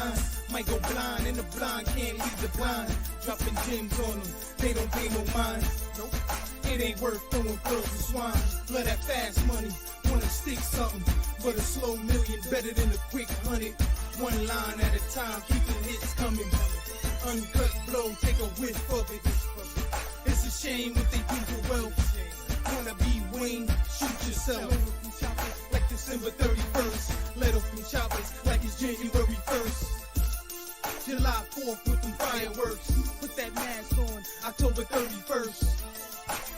mind. Might go blind and the blind can't lead the blind. Dropping gems on them, they don't pay no mind. Nope. It ain't worth throwing pearls to swine. Love that fast money, wanna stick something. But a slow million better than a quick 100. One line at a time, keeping hits coming. Uncut blow, take a whiff of it. It's a shame what they do for wealth. Wanna be Wayne, shoot yourself. Like December 31st. Let off from choppers like it's January 1st. July 4th with them fireworks. Put that mask on, October 31st.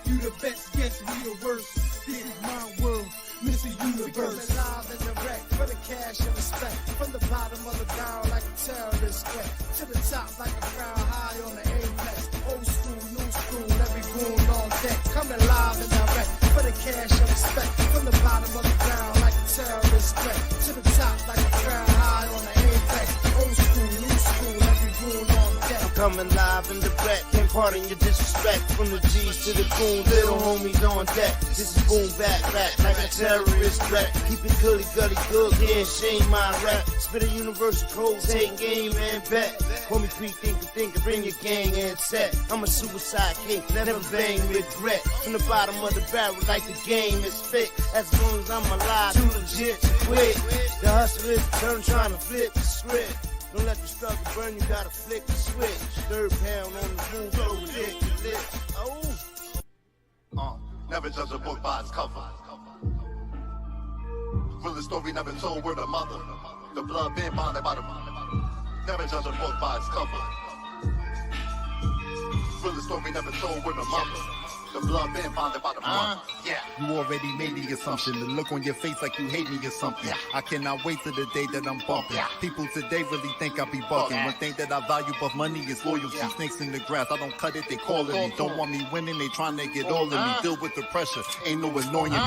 You the best, guess we the worst. This is my world, Mr. Universe. Live and direct for the cash and respect. From the bottom of the barrel like a terrorist threat. To the top like a crown high on the apex. Old school, new school, every goon on deck. Coming live and direct for the cash and respect. From the bottom of the barrel like a terrorist threat. To the top like a crown high on the apex. Old school, new school, every goon on deck. Coming live and direct, can't pardon your disrespect. From the G's to the goon, little homies on deck. This is boom back like a terrorist threat. Keep it gully good, yeah, shame my rap. Spit a universal code, take game and bet. Call me pre-thinker, bring your gang and set. I'm a suicide king, never bang regret. From the bottom of the barrel like the game is fit. As long as I'm alive, too legit to quit. The hustle is turn trying to flip the script. Don't let the struggle burn, you gotta flick the switch. Third pound on the boom, so ridiculous. Never judge a book by its cover. Real story never told word of mother. The blood been bonded by the never judge a book by its cover. Real story never told word of mother. The blood been bonded by the mother. Yeah. You already made the assumption. The look on your face like you hate me or something. I cannot wait till the day that I'm bumping. People today really think I be bugging. One thing that I value above money is loyalty. Snakes in the grass, I don't cut it, they calling me. Don't want me winning, they trying to get all of me. Deal with the pressure, ain't no annoying me.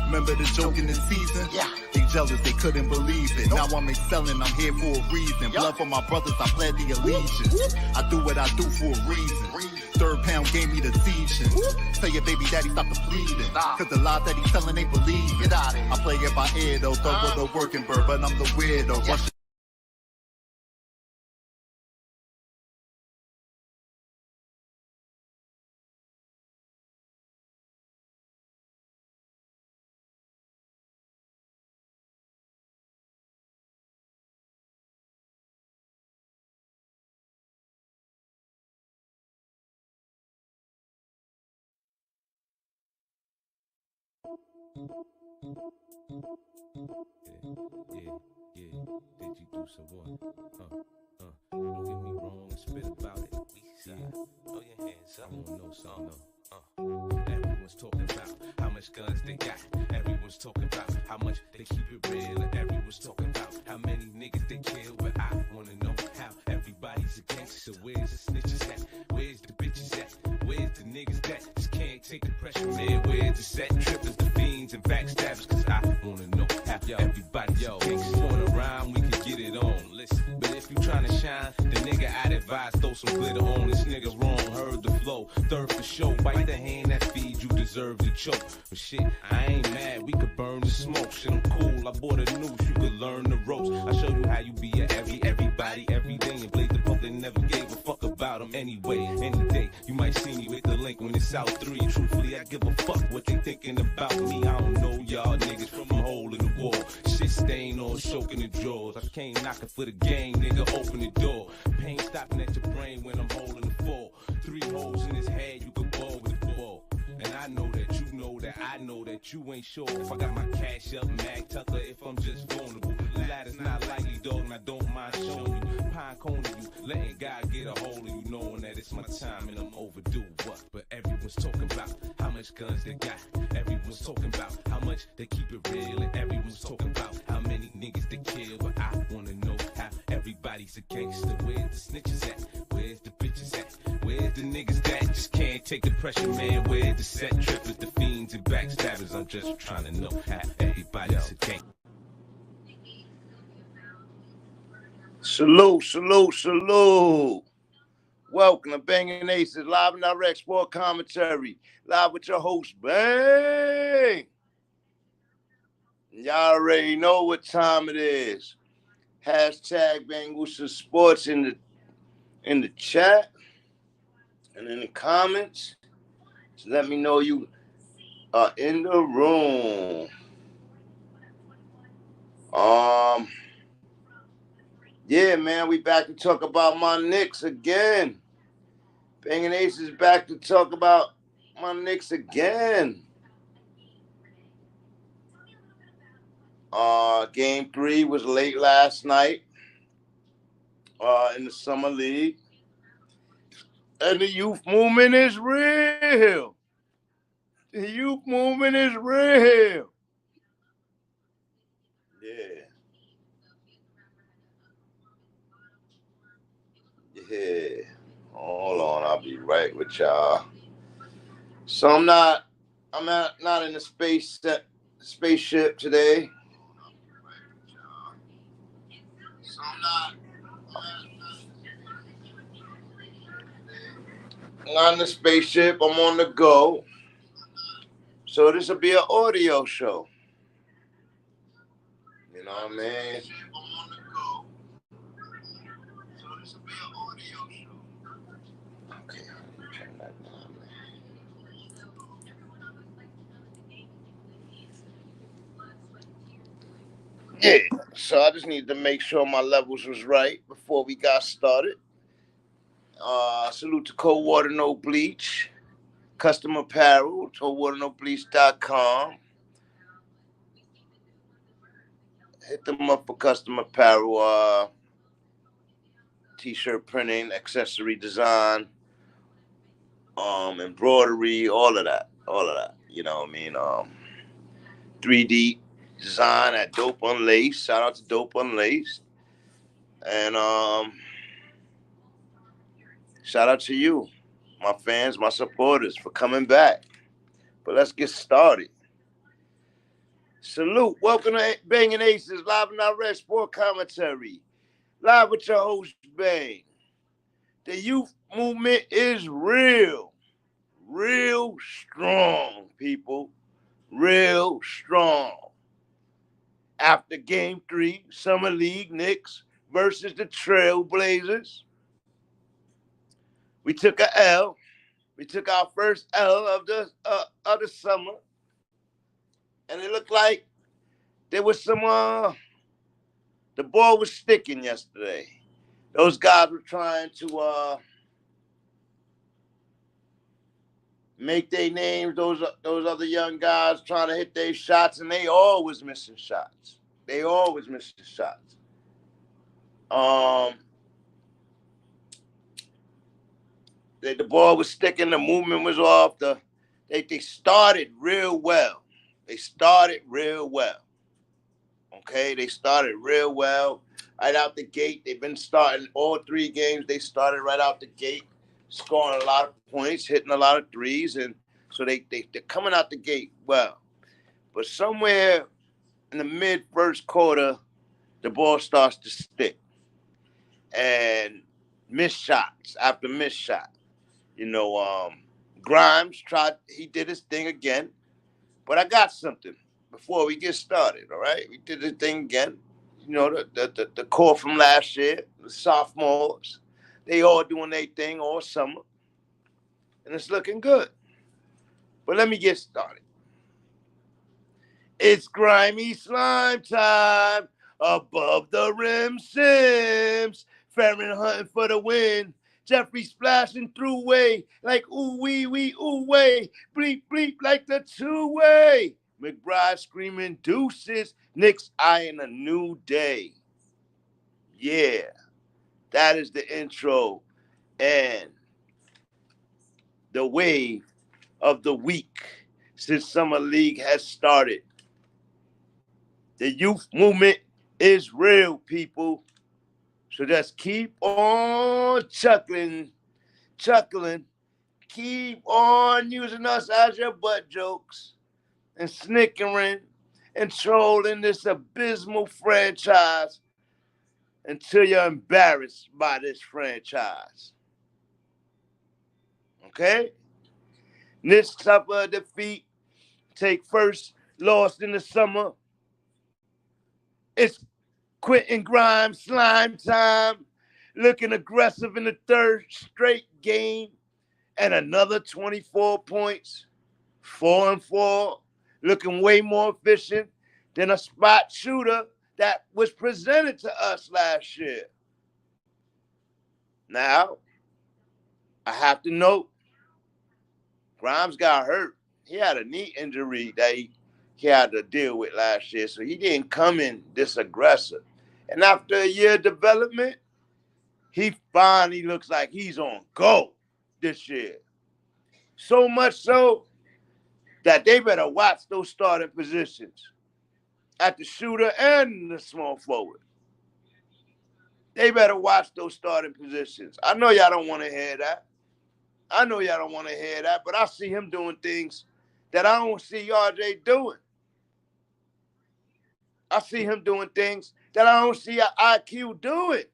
Remember the joke in the season? They jealous, they couldn't believe it. Now I'm excelling, I'm here for a reason. Blood for my brothers, I pledge the allegiance. I do what I do for a reason. Third pound gave me the season. Say your baby daddy stop the bleeding. Cause the lies that he's telling ain't believing. I play it by ear though, thought was a working bird, but I'm the weirdo. Yeah. Did you do some work? Don't get me wrong and spit about it. Throw your hands up. I wanna know something though. Everyone's talking about how much guns they got. Everyone's talking about how much they keep it real. And everyone's talking about how many niggas they kill. But I wanna know how everybody's a gangster. So where's the snitches at? Where's the bitches at? Where's the niggas that just can't take the pressure, man? Where's the set trippers, the fiends, and backstabbers? Cause I wanna know how everybody's a gangster. Going around, we can get it on. Listen, but if you tryna shine, the nigga I'd advise throw some glitter on. This nigga's wrong, heard the flow. Third for show, bite the hand that feeds you, deserve to choke. But shit, I ain't mad, we could burn the smoke. Shit, I'm cool, I bought a noose, you could learn the ropes. I show you how you be a everybody, every day. And blaze the pump, they never gave a fuck about them anyway. Any day, you might see me with the link when it's out 3. Truthfully, I give a fuck what they thinking about me. I don't know y'all niggas from a hole in the wall. Shit stain all choking the drawers. I came knocking for the game, nigga, open the door. Pain stopping at your brain when I'm holding the fall. 3 holes in his head, you could ball with the ball. And I know that you know that I know that you ain't sure if I got my cash up, Mag Tucker, if I'm just vulnerable. The ladder's not likely, dog, and I don't mind showing you. Pine cone you, letting God get a hold of you, knowing that it's my time and I'm overdue. What? But everyone's talking about how much guns they got. Everyone's talking about how much they keep it real. And everyone's talking about how many niggas they kill. But I wanna know how everybody's a gangster. Where's the snitches at? Where's the bitches at? Where's the niggas that just can't take the pressure, man? Where's the set trippers, the fiends, and backstabbers? I'm just trying to know how everybody's a gangster. Salute. Welcome to BANGnACES, live and direct sport commentary. Live with your host, Bang. Y'all already know what time it is. Hashtag BANGnACES Sports in the chat and in the comments. So let me know you are in the room. Yeah, man, we back to talk about my Knicks again. BANGnACES is back to talk about my Knicks again. Game 3 was late last night in the summer league. And the youth movement is real. The youth movement is real. Yeah. Yeah. Hold on, I'll be right with y'all. So I'm not in the spaceship today. So I'm not in the spaceship. I'm on the go. So this will be an audio show. You know what I mean? Okay, turn that down, man. Yeah, so I just need to make sure my levels was right before we got started. Salute to Cold Water No Bleach, custom apparel, coldwaternobleach.com. Hit them up for custom apparel, t-shirt printing, accessory design, embroidery, all of that. You know what I mean? 3D design at Dope Unlaced. Shout out to Dope Unlaced. And shout out to you, my fans, my supporters, for coming back. But let's get started. Salute. Welcome to BANGnACES Live and Direct Sport Commentary. Live with your host, Bang. The youth movement is real. Real strong, people. Real strong. After Game 3, Summer League Knicks versus the TRAILBLAZERS, we took a L. We took our first L of the summer. And it looked like there was some, the ball was sticking yesterday. Those guys were trying to make their names, those other young guys trying to hit their shots, and they always missing shots. The ball was sticking, the movement was off. They started real well. Okay, they started real well. Right out the gate, they've been starting all 3 games. They started right out the gate, scoring a lot of points, hitting a lot of threes, and so they're coming out the gate well. But somewhere in the mid-first quarter, the ball starts to stick. And missed shots after missed shot. You know, Grimes he did his thing again. But I got something before we get started, all right? We did his thing again. You know, the core from last year, the sophomores, they all doing their thing all summer. And it's looking good. But let me get started. It's grimy slime time. Above the rim, Sims. Feron Hunt for the win. Jeffrey splashing through way like ooh wee wee ooh way. Bleep bleep like the 2-way. McBride screaming deuces. Knicks eyeing a new day. Yeah, that is the intro and the wave of the week since Summer League has started. The youth movement is real, people. So just keep on chuckling. Keep on using us as your butt jokes and snickering and trolling this abysmal franchise until you're embarrassed by this franchise. Okay? Knicks suffer a defeat, take first loss in the summer. It's Quentin Grimes, slime time, looking aggressive in the third straight game, and another 24 points, 4-4, looking way more efficient than a spot shooter that was presented to us last year. Now, I have to note, Grimes got hurt. He had a knee injury that he had to deal with last year, so he didn't come in this aggressive. And after a year of development, he finally looks like he's on go this year. So much so that they better watch those starting positions at the shooter and the small forward. They better watch those starting positions. I know y'all don't want to hear that. But I see him doing things that I don't see RJ doing. I see him doing things that I don't see IQ doing.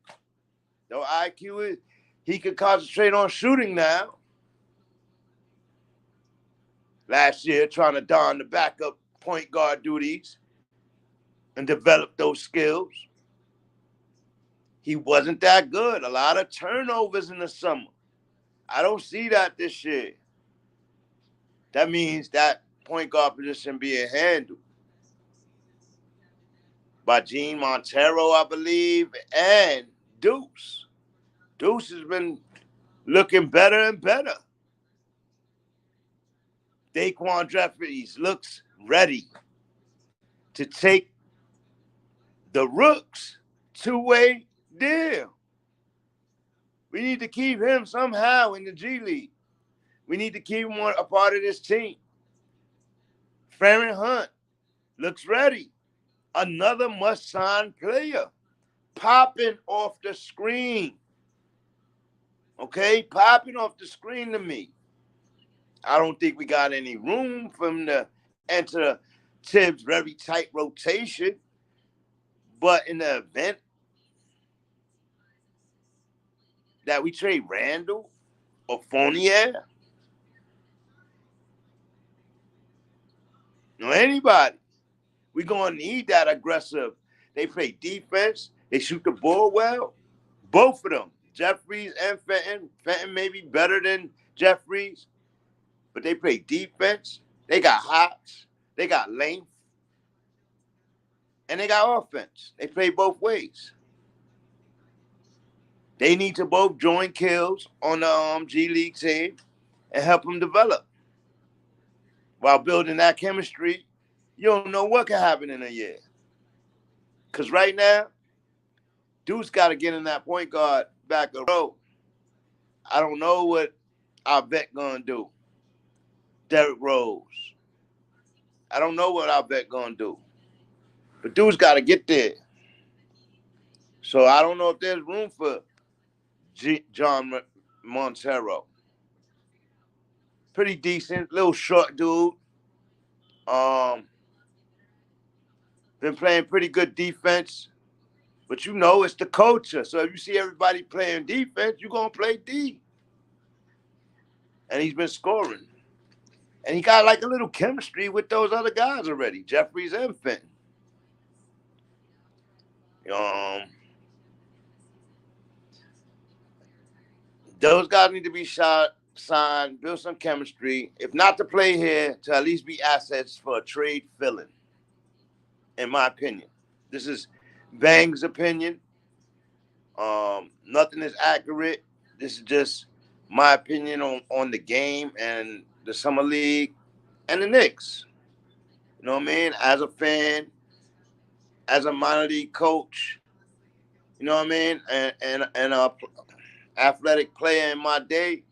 Though IQ is, he can concentrate on shooting now. Last year, trying to don the backup point guard duties and develop those skills. He wasn't that good. A lot of turnovers in the summer. I don't see that this year. That means that point guard position being handled by Gene Montero, I believe, and Deuce. Deuce has been looking better and better. Daquan Jefferies looks ready to take the Rooks two-way deal. We need to keep him somehow in the G League. We need to keep him a part of this team. Feron Hunt looks ready. Another must-sign player. Popping off the screen. Okay? Popping off the screen to me. I don't think we got any room for him to enter Tibbs' very tight rotation. But in the event that we trade Randle or Fournier, or anybody, we're going to need that aggressive. They play defense. They shoot the ball well. Both of them, Jefferies and Fenton. Fenton may be better than Jefferies, but they play defense. They got hops. They got length. And they got offense. They play both ways. They need to both join KEELS on the G League team and help them develop. While building that chemistry, you don't know what can happen in a year. Because right now, Deuce got to get in that point guard back of the row. I don't know what our vet going to do. Derrick Rose. I don't know what our vet going to do. But Deuce got to get there. So I don't know if there's room for John Montero. Pretty decent, little short dude. Been playing pretty good defense. But you know it's the culture. So if you see everybody playing defense, you're going to play D. And he's been scoring. And he got like a little chemistry with those other guys already, Jefferies and Fenton. Those guys need to be signed, build some chemistry. If not to play here, to at least be assets for a trade fill-in, in my opinion. This is Bang's opinion. Nothing is accurate. This is just my opinion on the game and the Summer League and the Knicks. You know what I mean? As a fan, as a minor league coach, you know what I mean? And a athletic player in my day,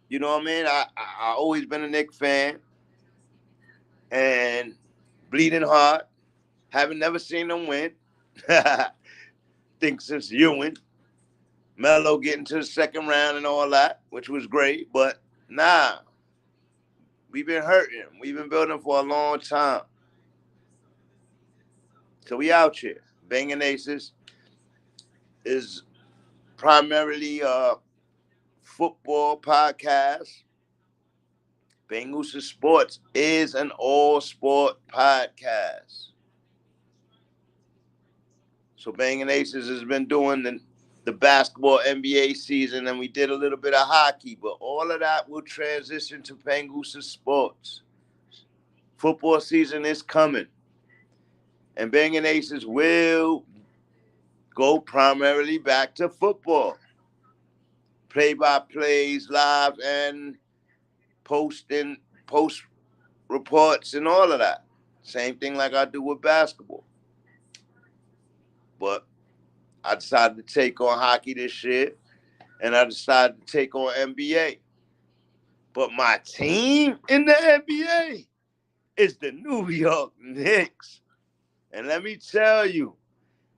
you know what I mean? I always been a Knicks fan and bleeding heart. Haven't never seen them win. Think since Ewing. Melo getting to the second round and all that, which was great. But nah, we've been hurting. We've been building for a long time. So we out here. BANGnACES is primarily a football podcast. BANGnACES Sports is an all-sport podcast. So BANGnACES has been doing the basketball NBA season, and we did a little bit of hockey, but all of that will transition to BANGnACES sports. Football season is coming, and BANGnACES will go primarily back to football. Play-by-plays, live, and post reports and all of that. Same thing like I do with basketball. But I decided to take on hockey this year, and I decided to take on NBA. But my team in the NBA is the New York Knicks. And let me tell you,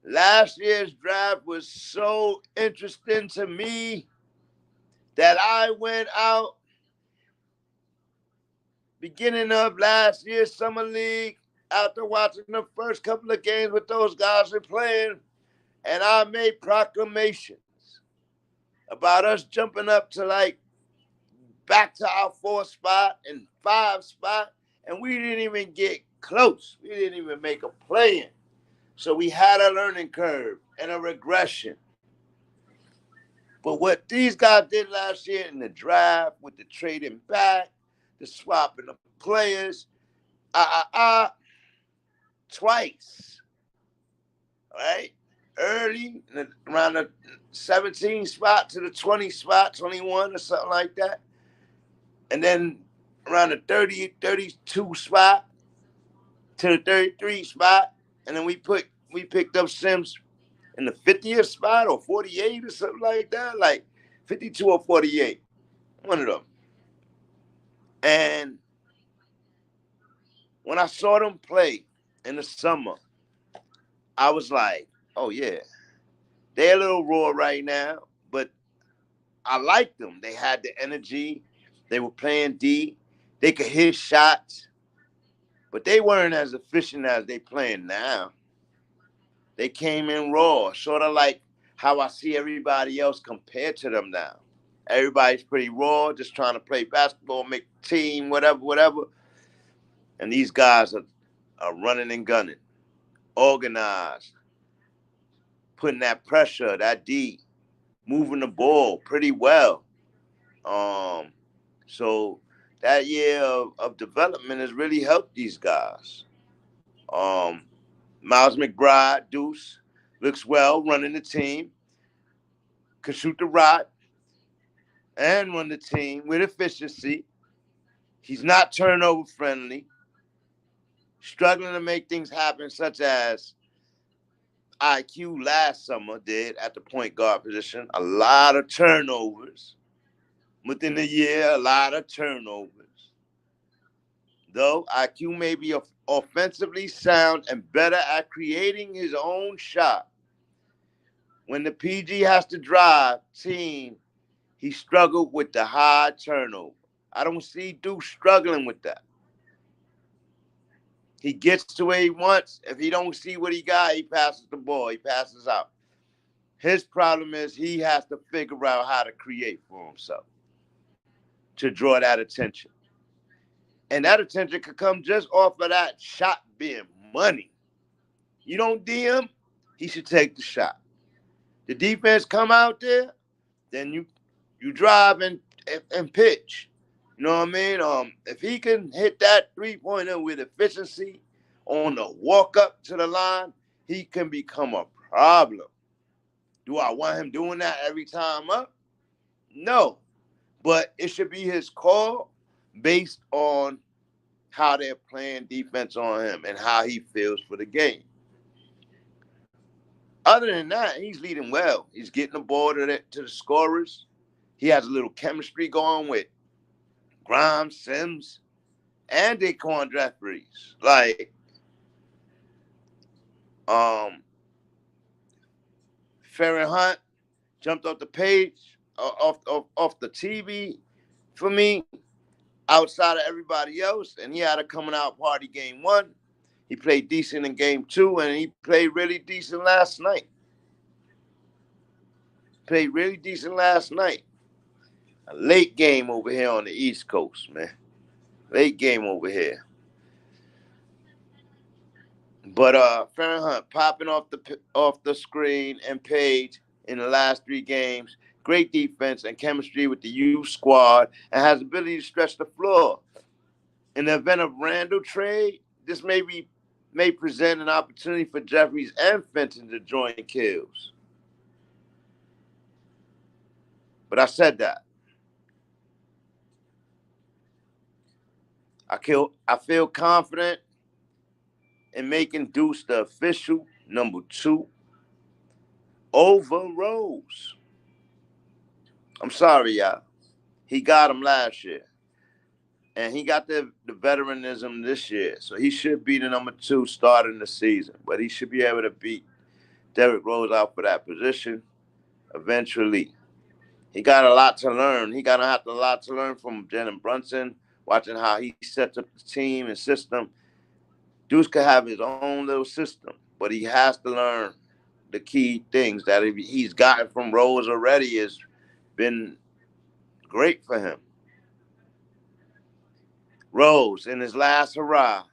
last year's draft was so interesting to me that I went out beginning of last year's summer league after watching the first couple of games with those guys were playing, and I made proclamations about us jumping up to like back to our 4th spot and 5 spot, and we didn't even get close. We didn't even make a play in. So we had a learning curve and a regression. But what these guys did last year in the draft with the trading back, the swapping of players, twice, right? Early, around the 17 spot to the 20 spot, 21 or something like that. And then around the 30, 32 spot to the 33 spot. And then we picked up Sims in the 50th spot or 48 or something like that, like 52 or 48, one of them. And when I saw them play in the summer, I was like, oh, yeah, they're a little raw right now, but I liked them. They had the energy. They were playing D. They could hit shots, but they weren't as efficient as they playing now. They came in raw, sort of like how I see everybody else compared to them now. Everybody's pretty raw, just trying to play basketball, make a team, whatever. And these guys are running and gunning, organized, putting that pressure, that D, moving the ball pretty well. So that year of development has really helped these guys. Miles McBride, Deuce, looks well running the team, can shoot the rock, and run the team with efficiency. He's not turnover friendly, struggling to make things happen, such as IQ last summer did at the point guard position. A lot of turnovers. Within the year, a lot of turnovers. Though IQ may be offensively sound and better at creating his own shot, when the PG has to drive team, he struggled with the high turnover. I don't see Duke struggling with that. He gets to where he wants. If he don't see what he got, he passes the ball. He passes out. His problem is he has to figure out how to create for himself to draw that attention. And that attention could come just off of that shot being money. You don't DM, he should take the shot. The defense come out there, then you drive and pitch. You know what I mean? If he can hit that three-pointer with efficiency on the walk up to the line, he can become a problem. Do I want him doing that every time up? No. But it should be his call based on how they're playing defense on him and how he feels for the game. Other than that, he's leading well. He's getting the ball to the scorers. He has a little chemistry going with Grimes, Sims, and Daquan Jefferies. Like, Feron Hunt jumped off the page, off the TV for me, outside of everybody else, and he had a coming out party game 1. He played decent in game 2, and he played really decent last night. A late game over here on the East Coast, man. Late game over here. But Feron Hunt popping off the screen and page in the last 3 games. Great defense and chemistry with the youth squad, and has the ability to stretch the floor. In the event of Randle trade, this may present an opportunity for Jefferies and Fenton to join KEELS. But I said that. I feel confident in making Deuce the official number 2 over Rose. I'm sorry, y'all. He got him last year. And he got the veteranism this year. So he should be the number 2 starting the season. But he should be able to beat DERRICK ROSE out for that position eventually. He got a lot to learn. He got a lot to learn from Jalen Brunson, watching how he sets up the team and system. Deuce could have his own little system, but he has to learn the key things that he's gotten from Rose already has been great for him. Rose in his last hurrah,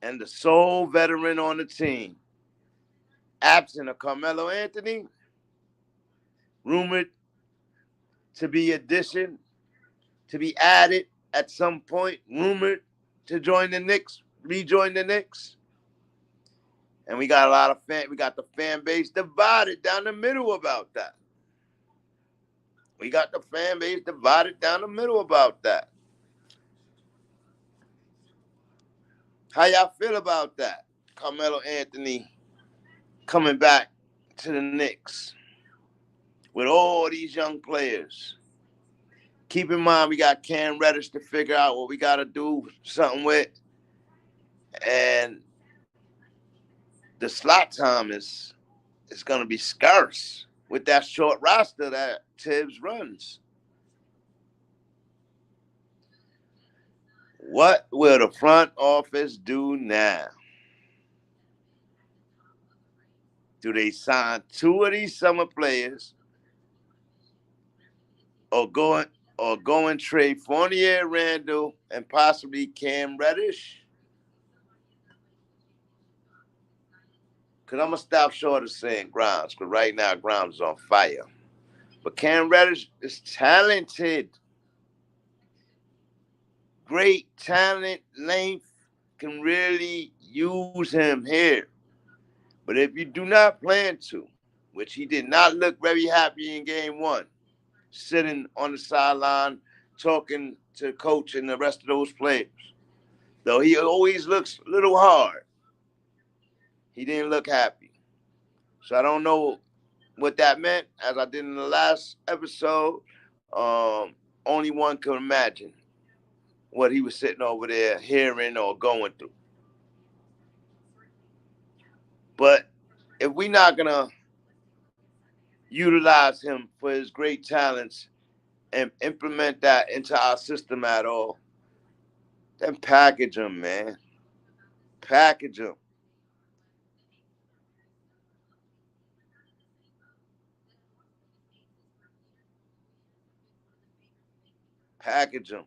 and the sole veteran on the team, absent of Carmelo Anthony, rumored to be added at some point, rumored to join the Knicks, rejoin the Knicks. And we got the fan base divided down the middle about that. How y'all feel about that? Carmelo Anthony coming back to the Knicks with all these young players. Keep in mind, we got Cam Reddish to figure out what we got to do something with. And the slot time is going to be scarce with that short roster that Tibbs runs. What will the front office do now? Do they sign 2 of these summer players or go and trade Fournier, Randle, and possibly Cam Reddish? Because I'm going to stop short of saying Grimes, because right now Grimes is on fire. But Cam Reddish is talented. Great talent, length, can really use him here. But if you do not plan to, which he did not look very happy in game 1, sitting on the sideline talking to coach and the rest of those players, though he always looks a little hard, he didn't look happy. So I don't know what that meant, as I did in the last episode. Only one could imagine what he was sitting over there hearing or going through. But if we're not going to utilize him for his great talents and implement that into our system at all, then package him, man. Package him. Package him.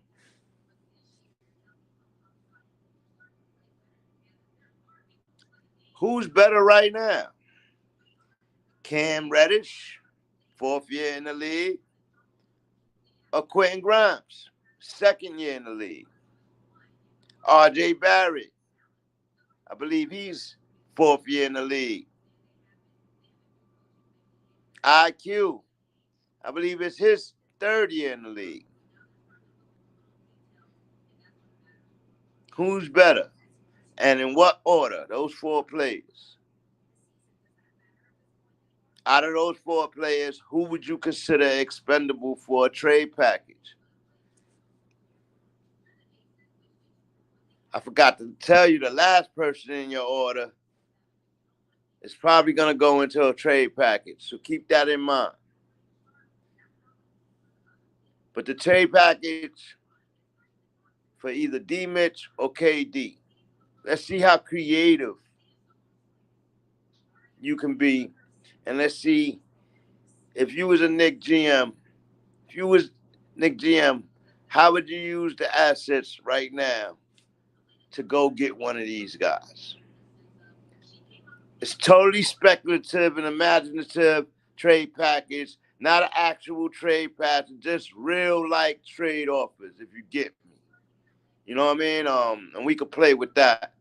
Who's better right now? Cam Reddish, 4th year in the league, or Quentin Grimes, 2nd year in the league? R.J. Barrett, I believe he's 4th year in the league. IQ, I believe it's his 3rd year in the league. Who's better? And in what order? Those 4 players. Out of those 4 players, who would you consider expendable for a trade package? I forgot to tell you, the last person in your order is probably going to go into a trade package. So keep that in mind. But the trade package for either D. Mitch or KD. Let's see how creative you can be. And let's see if you was a Knicks GM, how would you use the assets right now to go get one of these guys? It's totally speculative and imaginative trade package, not an actual trade package, just real like trade offers, if you get me. You know what I mean? And we could play with that,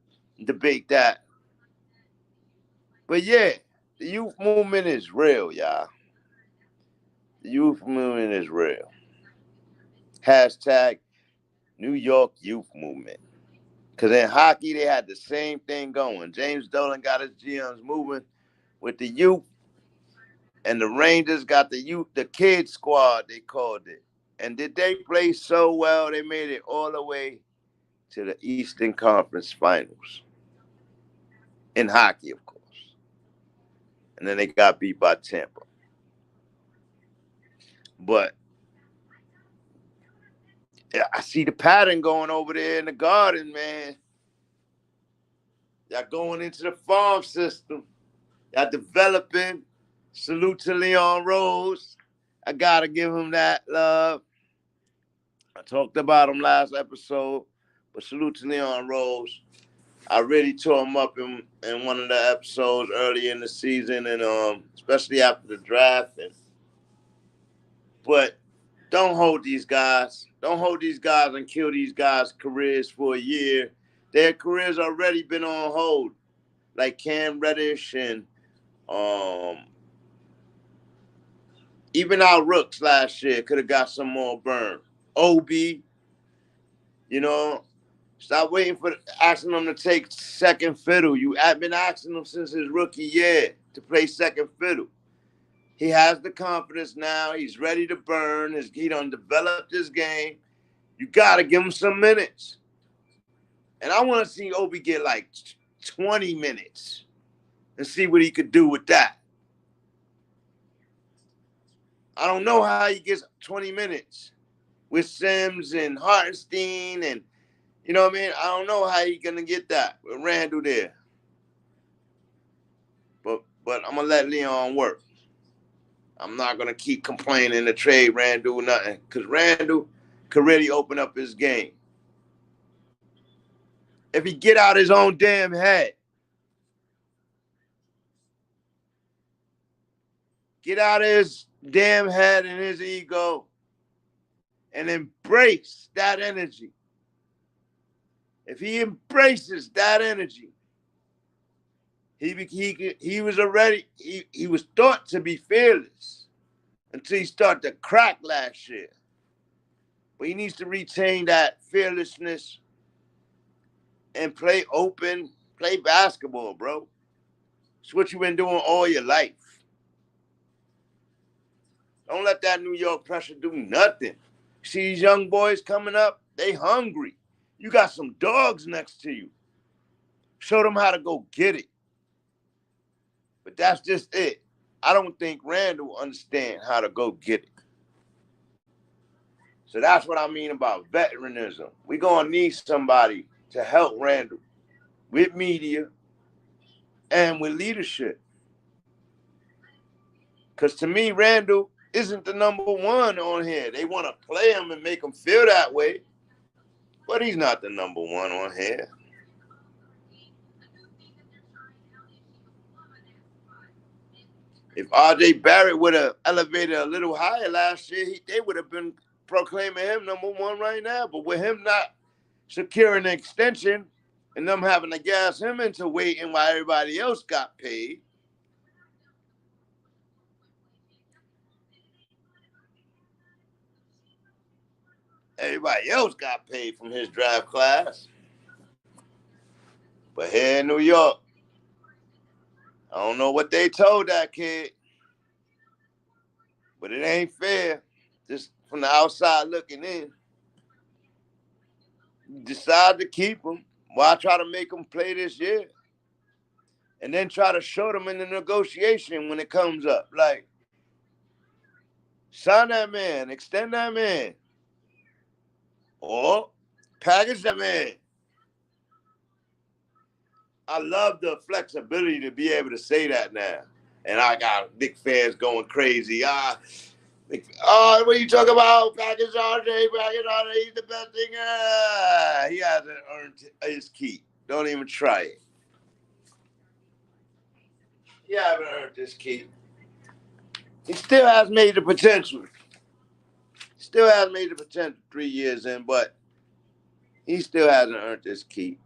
debate that. But yeah, the youth movement is real, y'all. The youth movement is real. Hashtag New York Youth Movement. Because in hockey, they had the same thing going. James Dolan got his GMs moving with the youth, and the Rangers got the youth, the kid squad, they called it. And did they play so well, they made it all the way to the Eastern Conference Finals. In hockey, of course. And then they got beat by Tampa. But I see the pattern going over there in the Garden, man. Y'all going into the farm system. Y'all developing. Salute to Leon Rose. I got to give him that love. I talked about him last episode, but salute to Leon Rose. I really tore him up in one of the episodes early in the season, and especially after the draft. But don't hold these guys. Don't hold these guys and kill these guys' careers for a year. Their careers already been on hold. Like Cam Reddish and even our rooks last year could have got some more burn. Obi, you know, stop waiting for asking them to take second fiddle. You have been asking him since his rookie year to play second fiddle. He has the confidence now. He's ready to burn. He done developed his game. You got to give him some minutes. And I want to see Obi get like 20 minutes and see what he could do with that. I don't know how he gets 20 minutes with Sims and Hartenstein and, you know what I mean? I don't know how he's going to get that with Randle there. But I'm going to let Leon work. I'm not going to keep complaining to trade Randle or nothing, because Randle could really open up his game. If he get out his own damn head. Get out of his damn head and his ego and embrace that energy. If he embraces that energy, he was already, he was thought to be fearless until he started to crack last year. But he needs to retain that fearlessness and play open, play basketball, bro. It's what you've been doing all your life. Don't let that New York pressure do nothing. See these young boys coming up, they hungry. You got some dogs next to you. Show them how to go get it. But that's just it. I don't think Randle will understand how to go get it. So that's what I mean about veteranism. We're going to need somebody to help Randle with media and with leadership. Because to me, Randle isn't the number one on here. They want to play him and make him feel that way. But he's not the number one on here. If R.J. Barrett would have elevated a little higher last year, they would have been proclaiming him number one right now. But with him not securing an extension and them having to gas him into waiting while everybody else got paid, everybody else got paid from his draft class. But here in New York, I don't know what they told that kid, but it ain't fair. Just from the outside looking in. You decide to keep him. Why try to make him play this year? And then try to show them in the negotiation when it comes up. Like, sign that man, extend that man. Or package that man. I love the flexibility to be able to say that now. And I got Knicks fans going crazy. What are you talking about? Package RJ, he's the best thing. He hasn't earned his keep. Don't even try it. You haven't earned this keep. He still has made the potential. Still has made the potential 3 years in, but he still hasn't earned this keep.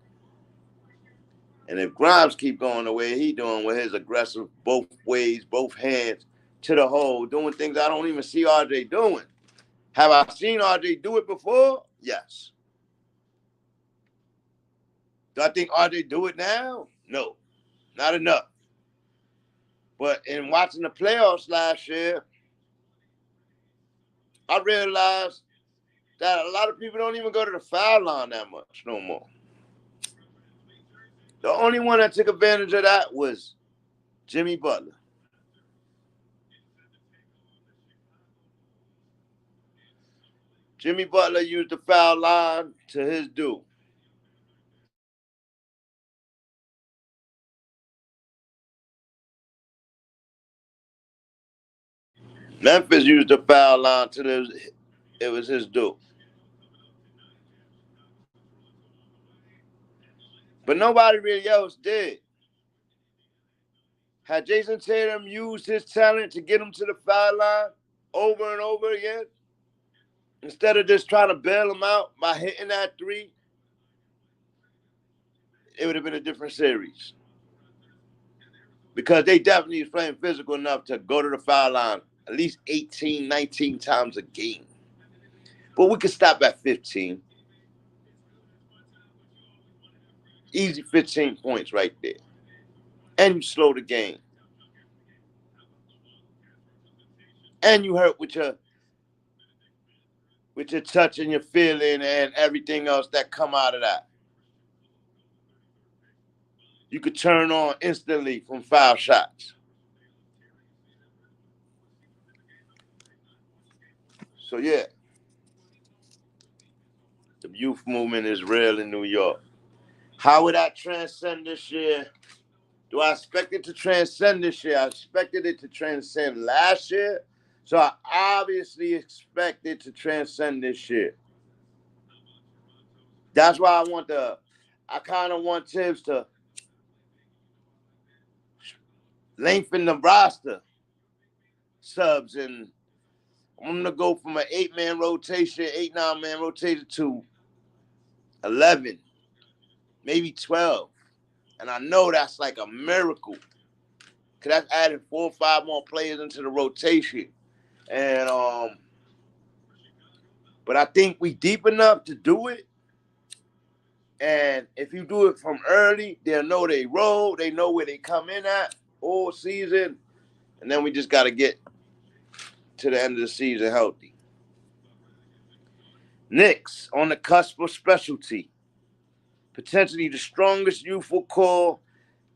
And if Grimes keep going the way he doing with his aggressive both ways, both hands to the hole, doing things I don't even see RJ doing. Have I seen RJ do it before? Yes. Do I think RJ do it now? No, not enough. But in watching the playoffs last year, I realized that a lot of people don't even go to the foul line that much no more. The only one that took advantage of that was Jimmy Butler. Jimmy Butler used the foul line to his due. Memphis used the foul line till it was his due. But nobody really else did. Had Jason Tatum used his talent to get him to the foul line over and over again, instead of just trying to bail him out by hitting that three, it would have been a different series. Because they definitely was playing physical enough to go to the foul line at least 18, 19 times a game. But we could stop at 15. Easy 15 points right there. And you slow the game. And you hurt with your touch and your feeling and everything else that come out of that. You could turn on instantly from foul shots. So, yeah. The youth movement is real in New York. How would that transcend this year? Do I expect it to transcend this year? I expected it to transcend last year. So I obviously expect it to transcend this year. That's why I kind of want Tibbs to lengthen the roster subs, and I'm going to go from an 8-man rotation, 9-man rotation to 11, maybe 12. And I know that's like a miracle, because that's adding 4 or 5 more players into the rotation. And but I think we deep enough to do it. And if you do it from early, they'll know they roll. They know where they come in at all season. And then we just got to get to the end of the season healthy. Knicks on the cusp of specialty. Potentially the strongest youthful core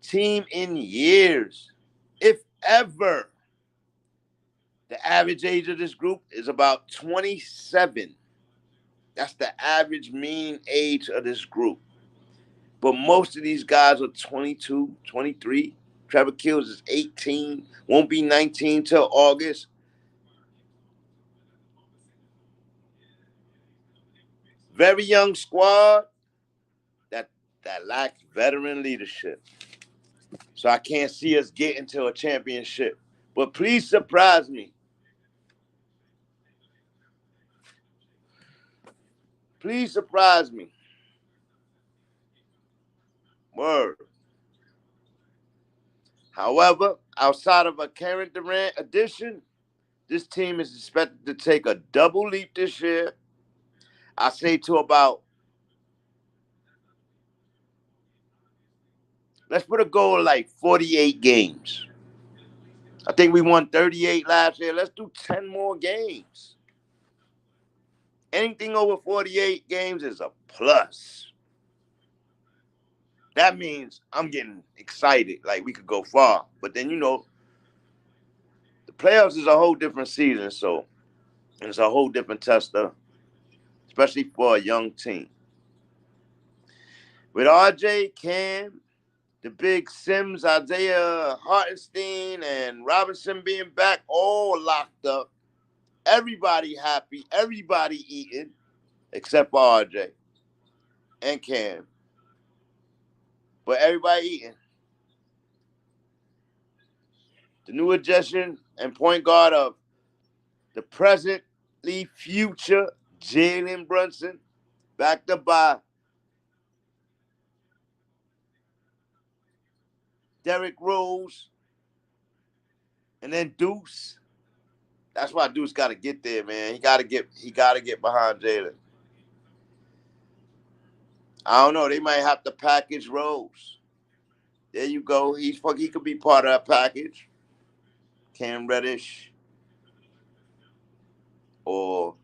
team in years, if ever. The average age of this group is about 27. That's the average mean age of this group. But most of these guys are 22, 23. Trevor KEELS is 18, won't be 19 till August. Very young squad that lacks veteran leadership. So I can't see us getting to a championship. But please surprise me. Please surprise me. Word. However, outside of a Kevin Durant addition, this team is expected to take a double leap this year. I say to about, let's put a goal of like 48 games. I think we won 38 last year. Let's do 10 more games. Anything over 48 games is a plus. That means I'm getting excited, like we could go far. But then, the playoffs is a whole different season, so it's a whole different tester, especially for a young team. With RJ, Cam, the big Sims, Isaiah Hartenstein, and Robinson being back all locked up, everybody happy, everybody eating, except for RJ and Cam. But everybody eating. the new addition and point guard of the presently future Jalen Brunson, backed up by Derrick Rose, and then Deuce. That's why Deuce got to get there, man. He got to get behind Jalen. I don't know. They might have to package Rose. There you go. He could be part of that package. Cam Reddish or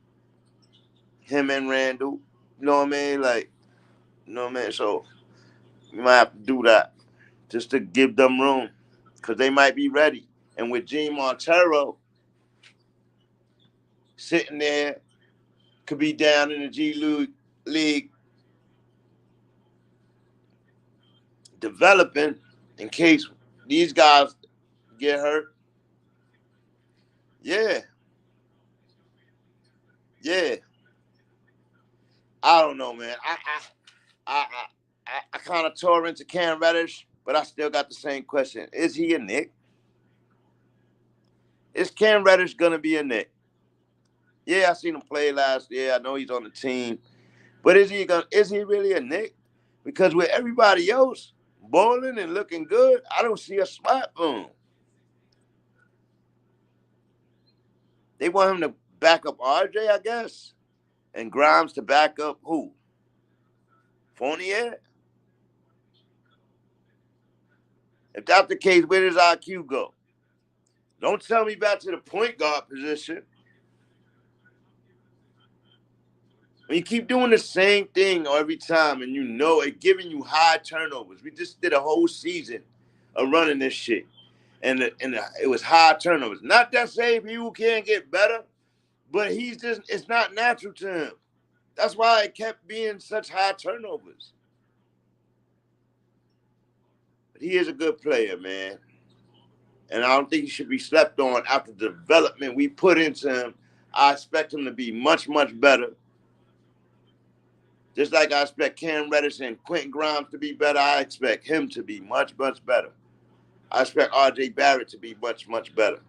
him and Randle. You know what I mean? Like, you know what I mean? So you might have to do that just to give them room because they might be ready. And with Gene Montero sitting there, could be down in the G League developing in case these guys get hurt. Yeah. I don't know, man. I kind of tore into Cam Reddish, but I still got the same question. Is he a Knick? Is Cam Reddish going to be a Knick? Yeah, I seen him play last year. I know he's on the team. But is he really a Knick? Because with everybody else bowling and looking good, I don't see a spot for him. They want him to back up RJ, I guess, and Grimes to back up who? Fournier? If that's the case, where does IQ go? Don't tell me back to the point guard position. When you keep doing the same thing every time and you know it giving you high turnovers. We just did a whole season of running this shit. And it was high turnovers. Not that saying people can't get better, but it's not natural to him. That's why it kept being such high turnovers. But he is a good player, man. And I don't think he should be slept on after the development we put into him. I expect him to be much, much better. Just like I expect Cam Reddish and Quentin Grimes to be better, I expect him to be much, much better. I expect RJ Barrett to be much, much better.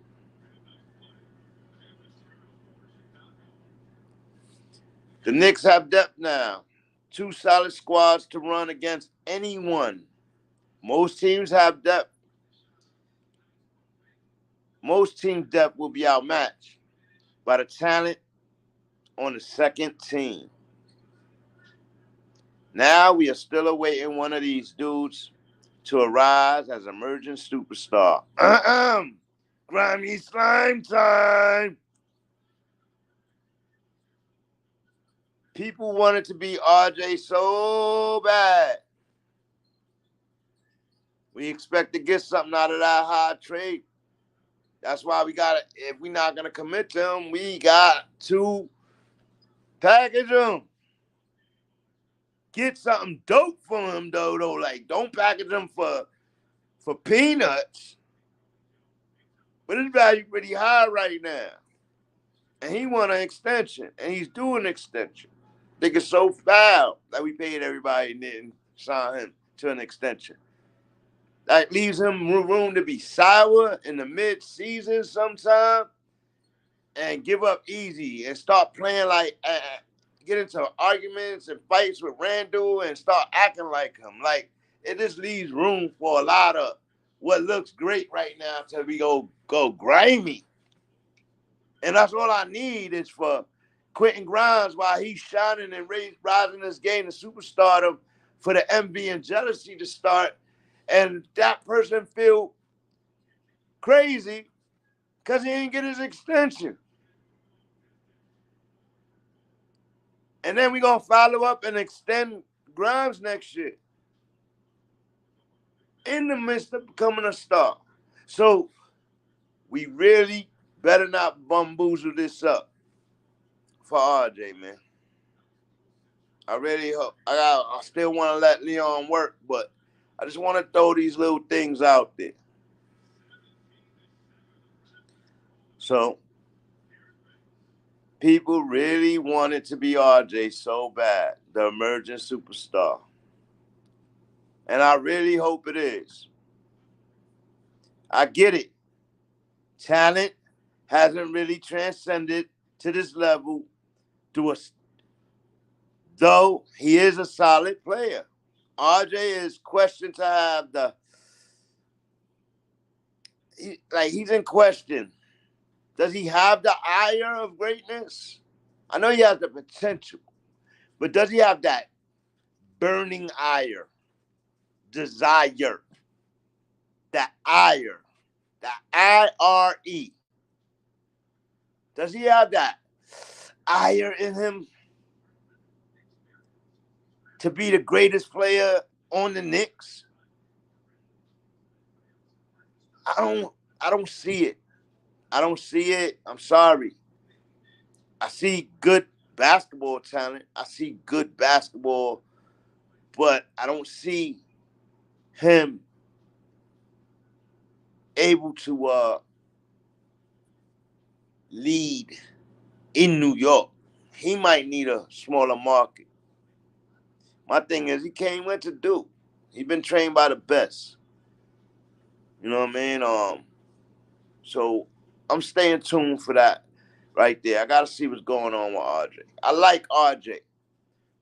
The Knicks have depth now. 2 solid squads to run against anyone. Most teams have depth. Most teams' depth will be outmatched by the talent on the second team. Now we are still awaiting one of these dudes to arise as emerging superstar. Grimy slime time. People wanted to be RJ so bad. We expect to get something out of that high trade. That's why we got to, if we're not going to commit to him, we got to package him. Get something dope for him, though. Like, don't package him for peanuts. But his value pretty high right now. And he want an extension, and he's doing an extension. I think it's so foul that we paid everybody and didn't sign him to an extension. That leaves him room to be sour in the mid-season sometime and give up easy and start playing like get into arguments and fights with Randle and start acting like him. Like, it just leaves room for a lot of what looks great right now till we go grimy. And that's all I need is for Quentin Grimes, while he's shining and rising this game to superstardom, for the envy and jealousy to start. And that person feel crazy because he didn't get his extension. And then we're going to follow up and extend Grimes next year in the midst of becoming a star. So we really better not bamboozle this up for RJ, man. I really hope. I still want to let Leon work, but I just want to throw these little things out there. So people really wanted to be RJ so bad, the emerging superstar. And I really hope it is. I get it. Talent hasn't really transcended to this level, though he is a solid player. RJ is questioned to have he's in question. Does he have the ire of greatness? I know he has the potential, but does he have that burning ire, desire, that ire, that IRE? Does he have that ire in him to be the greatest player on the Knicks? I don't see it. I don't see it. I'm sorry. I see good basketball talent. I see good basketball, but I don't see him able to lead in New York. He might need a smaller market. My thing is, he went to Duke. He's been trained by the best. You know what I mean? So I'm staying tuned for that right there. I got to see what's going on with RJ. I like RJ,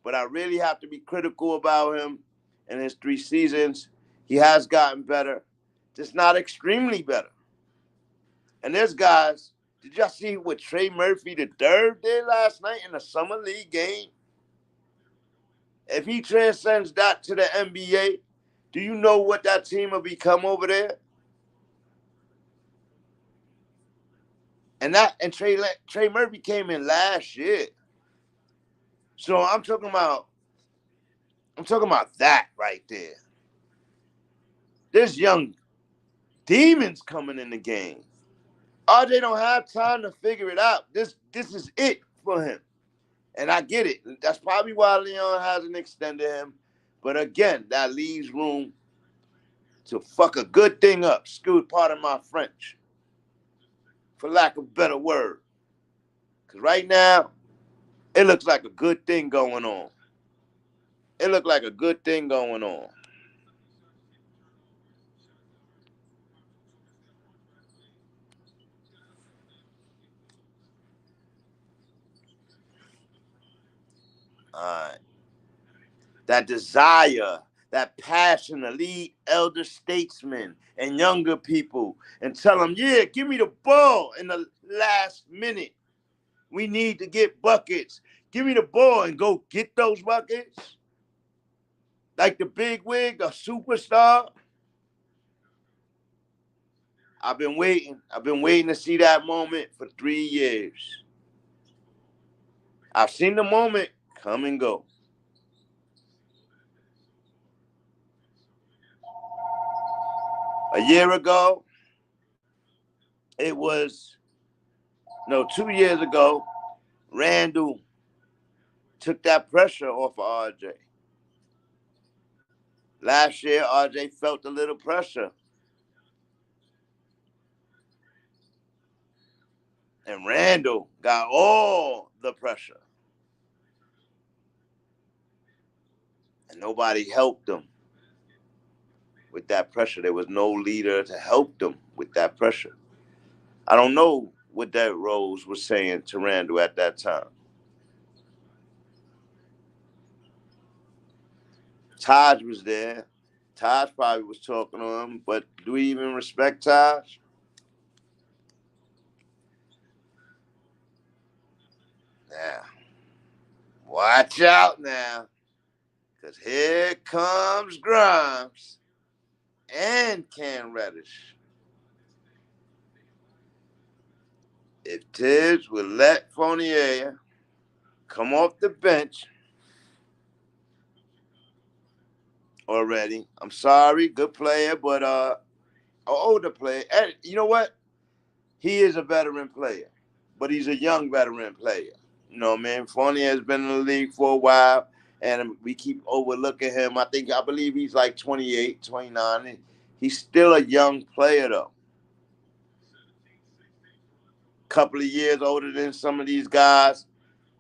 but I really have to be critical about him in his 3 seasons. He has gotten better, just not extremely better. And there's guys, did y'all see what Trey Murphy the Derb did last night in the Summer League game? If he transcends that to the NBA, do you know what that team will become over there? And Trey Murphy came in last year. So I'm talking about that right there. There's young demons coming in the game. RJ don't have time to figure it out. This is it for him. And I get it. That's probably why Leon hasn't extended him. But again, that leaves room to fuck a good thing up. Excuse part of my French, for lack of a better word. Because right now, it looks like a good thing going on. It looked like a good thing going on. All right. That desire, that passion to lead elder statesmen and younger people and tell them, yeah, give me the ball in the last minute. We need to get buckets. Give me the ball and go get those buckets. Like the big wig, a superstar. I've been waiting. I've been waiting to see that moment for 3 years. I've seen the moment come and go. A year ago, 2 years ago, Randle took that pressure off of RJ. Last year, RJ felt a little pressure. And Randle got all the pressure. And nobody helped him with that pressure. There was no leader to help them with that pressure. I don't know what Derrick Rose was saying to Randle at that time. Taj was there. Taj probably was talking to him, but do we even respect Taj? Now, watch out now, because here comes Grimes and Cam Reddish. If Tibbs would let Fournier come off the bench already, I'm sorry, good player, but an older player. And you know what? He is a veteran player, but he's a young veteran player. You know what I mean? Fournier has been in the league for a while, and we keep overlooking him. I believe he's like 28, 29. He's still a young player, though. Couple of years older than some of these guys,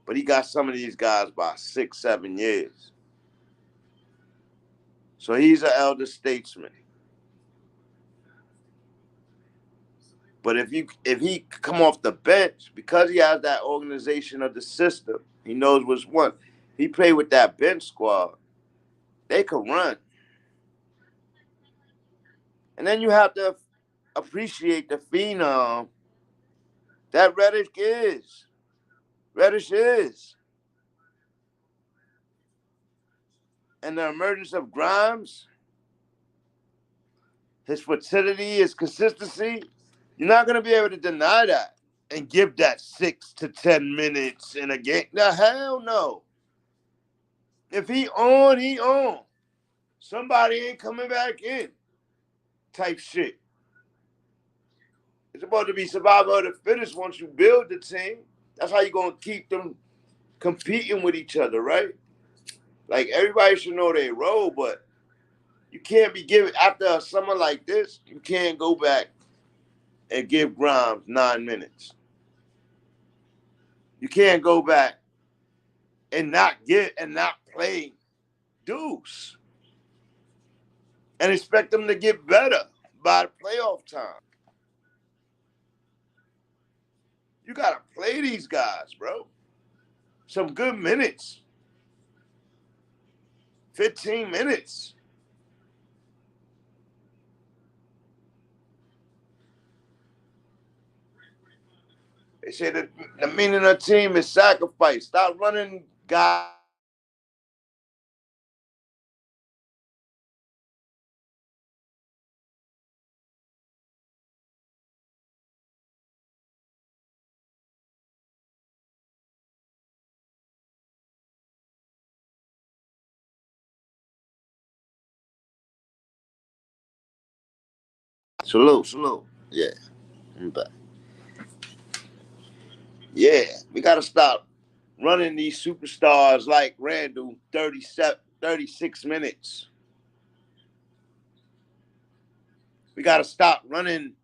but he got some of these guys by 6, 7 years. So he's an elder statesman. But if he come off the bench, because he has that organization of the system, he knows what's what. He play with that bench squad, they could run. And then you have to appreciate the phenom that Reddish is. Reddish is. And the emergence of Grimes, his fertility, his consistency, you're not going to be able to deny that and give that 6 to 10 minutes in a game. The hell no. If he on, he on. Somebody ain't coming back in type shit. It's supposed to be survival of the fittest once you build the team. That's how you're going to keep them competing with each other, right? Like, everybody should know their role, but you can't be giving, after a summer like this, you can't go back and give Grimes 9 minutes. You can't go back and not play Deuce and expect them to get better by the playoff time. You got to play these guys, bro. Some good minutes. 15 minutes. They say that the meaning of the team is sacrifice. Stop running guys. Salute. Yeah, I'm back. Yeah, we got to stop running these superstars like Randle 36 minutes. We got to stop running.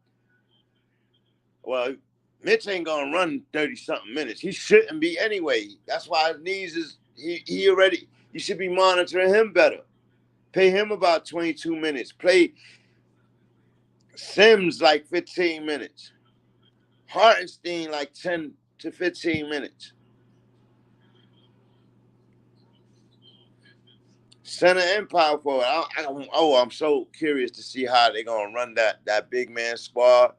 Well, Mitch ain't going to run 30-something minutes. He shouldn't be anyway. That's why his knees is, you should be monitoring him better. Pay him about 22 minutes. Play Sims like 15 minutes. Hartenstein like 10 to 15 minutes. Center and power forward. I'm so curious to see how they're going to run that big man squad.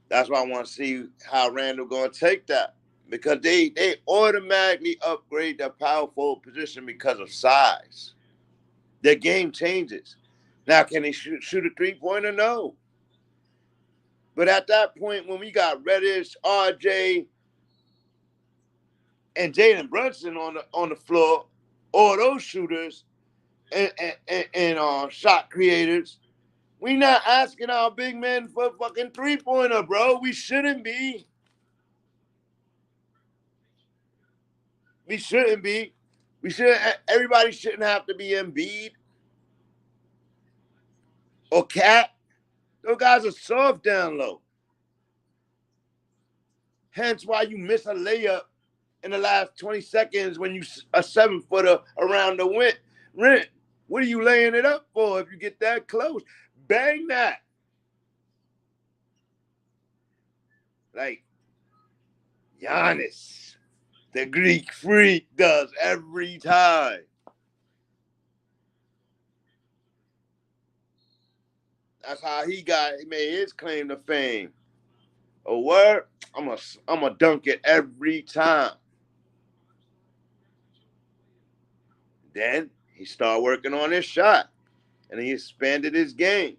That's why I want to see how Randle going to take that. Because they automatically upgrade their power forward position because of size. Their game changes. Now, can they shoot a three-pointer? No. But at that point, when we got Reddish, RJ, and Jalen Brunson on the floor, all those shooters and shot creators, we not asking our big men for a fucking three-pointer, bro. We shouldn't be. We shouldn't be. Everybody shouldn't have to be Embiid or Cat. Those guys are soft down low. Hence why you miss a layup in the last 20 seconds when you a 7-footer around the rim. What are you laying it up for if you get that close? Bang that. Like Giannis, the Greek freak, does every time. That's how he made his claim to fame. A word, I'm a dunk it every time. Then he started working on his shot, and he expanded his game.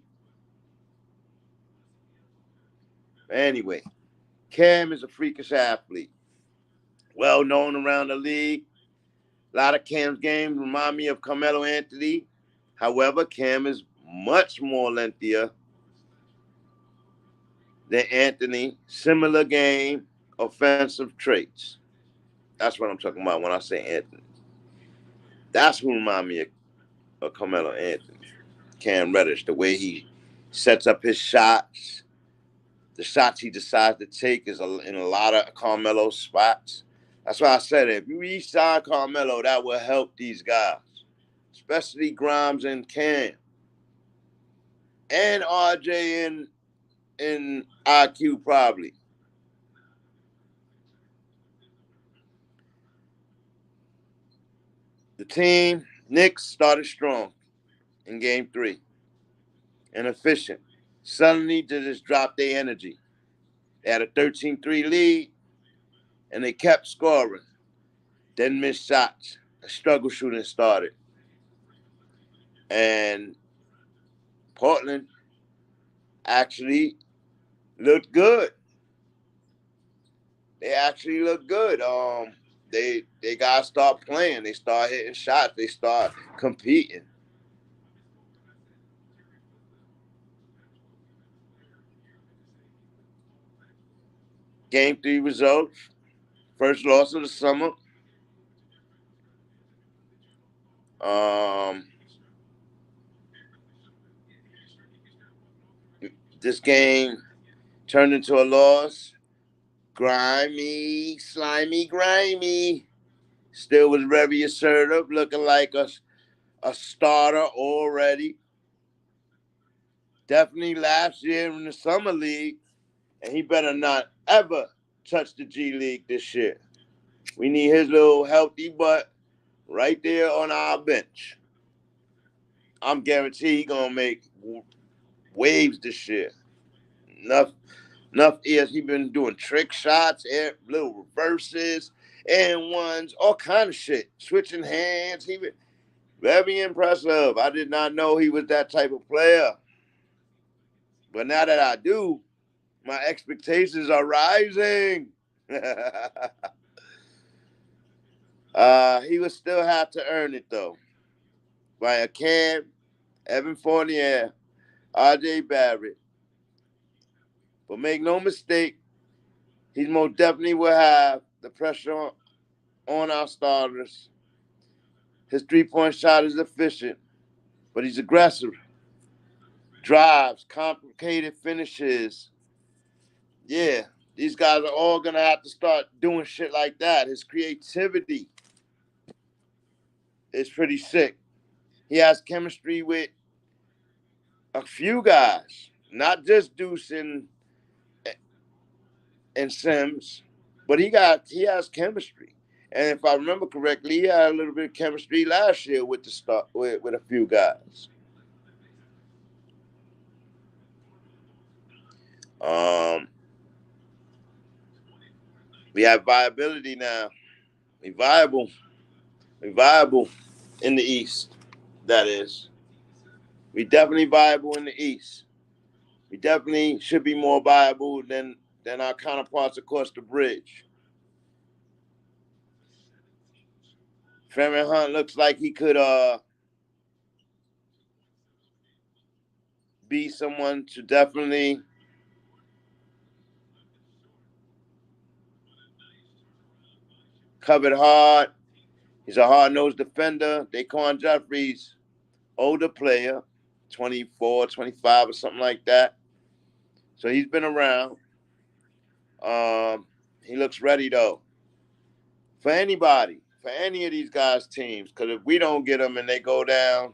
Anyway, Cam is a freakish athlete, well known around the league. A lot of Cam's games remind me of Carmelo Anthony. However, Cam is much more lengthier than Anthony. Similar game, offensive traits. That's what I'm talking about when I say Anthony. That's who remind me of Carmelo Anthony. Cam Reddish, the way he sets up his shots, the shots he decides to take is in a lot of Carmelo spots. That's why I said if you re-sign Carmelo, that will help these guys, especially Grimes and Cam and RJ in IQ probably. The team, Knicks, started strong in game 3 and efficient. Suddenly, they just dropped their energy. They had a 13-3 lead, and they kept scoring. Then missed shots. A struggle shooting started. And Portland actually looked good. They actually look good. They gotta start playing. They start hitting shots. They start competing. Game 3 results. First loss of the summer. This game turned into a loss. Grimy, slimy, grimy. Still was very assertive, looking like a starter already. Definitely last year in the summer league, and he better not ever touch the G League this year. We need his little healthy butt right there on our bench. I'm guaranteed he's gonna make waves this year. Enough years he been doing trick shots, little reverses, and ones, all kind of shit, switching hands. He been very impressive. I did not know he was that type of player, but now that I do, my expectations are rising. He would still have to earn it though. By a Cam, Evan Fournier, RJ Barrett. But make no mistake, he most definitely will have the pressure on our starters. His three-point shot is efficient, but he's aggressive. Drives, complicated finishes. Yeah, these guys are all going to have to start doing shit like that. His creativity is pretty sick. He has chemistry with a few guys, not just Deuce and Sims, but he has chemistry. And if I remember correctly, he had a little bit of chemistry last year with with a few guys. We have viability now. We viable in the East. That is, we definitely viable in the East. We definitely should be more viable than our counterparts across the bridge. Feron Hunt looks like he could be someone to definitely cover hard. He's a hard-nosed defender. Daquan Jefferies, older player, 24, 25 or something like that. So he's been around. He looks ready, though, for anybody, for any of these guys' teams. Because if we don't get them and they go down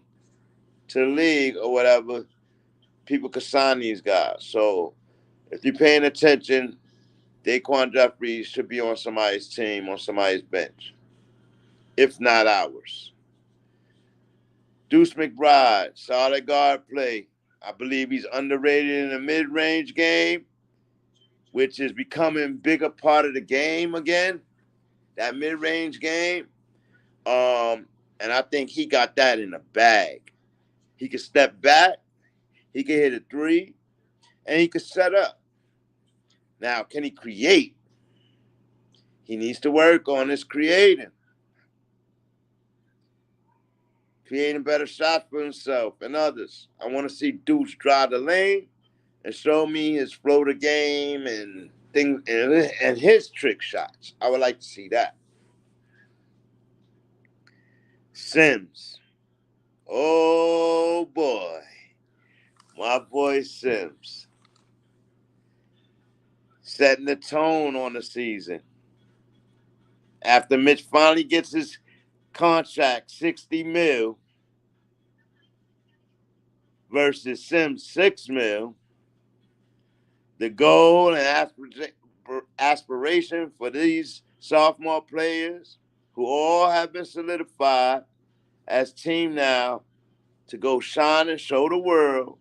to the league or whatever, people could sign these guys. So if you're paying attention, Daquan Jefferies should be on somebody's team, on somebody's bench, if not ours. Deuce McBride, solid guard play. I believe he's underrated in the mid-range game, which is becoming a bigger part of the game again, that mid-range game. And I think he got that in the bag. He can step back, he can hit a three, and he can set up. Now, can he create? He needs to work on his creating better shots for himself and others. I want to see Deuce drive the lane and show me his floater game and things and his trick shots. I would like to see that. Sims. Oh, boy. My boy Sims. Setting the tone on the season. After Mitch finally gets his contract, $60 million, versus Sims $6 million. The goal and aspiration for these sophomore players who all have been solidified as team now to go shine and show the world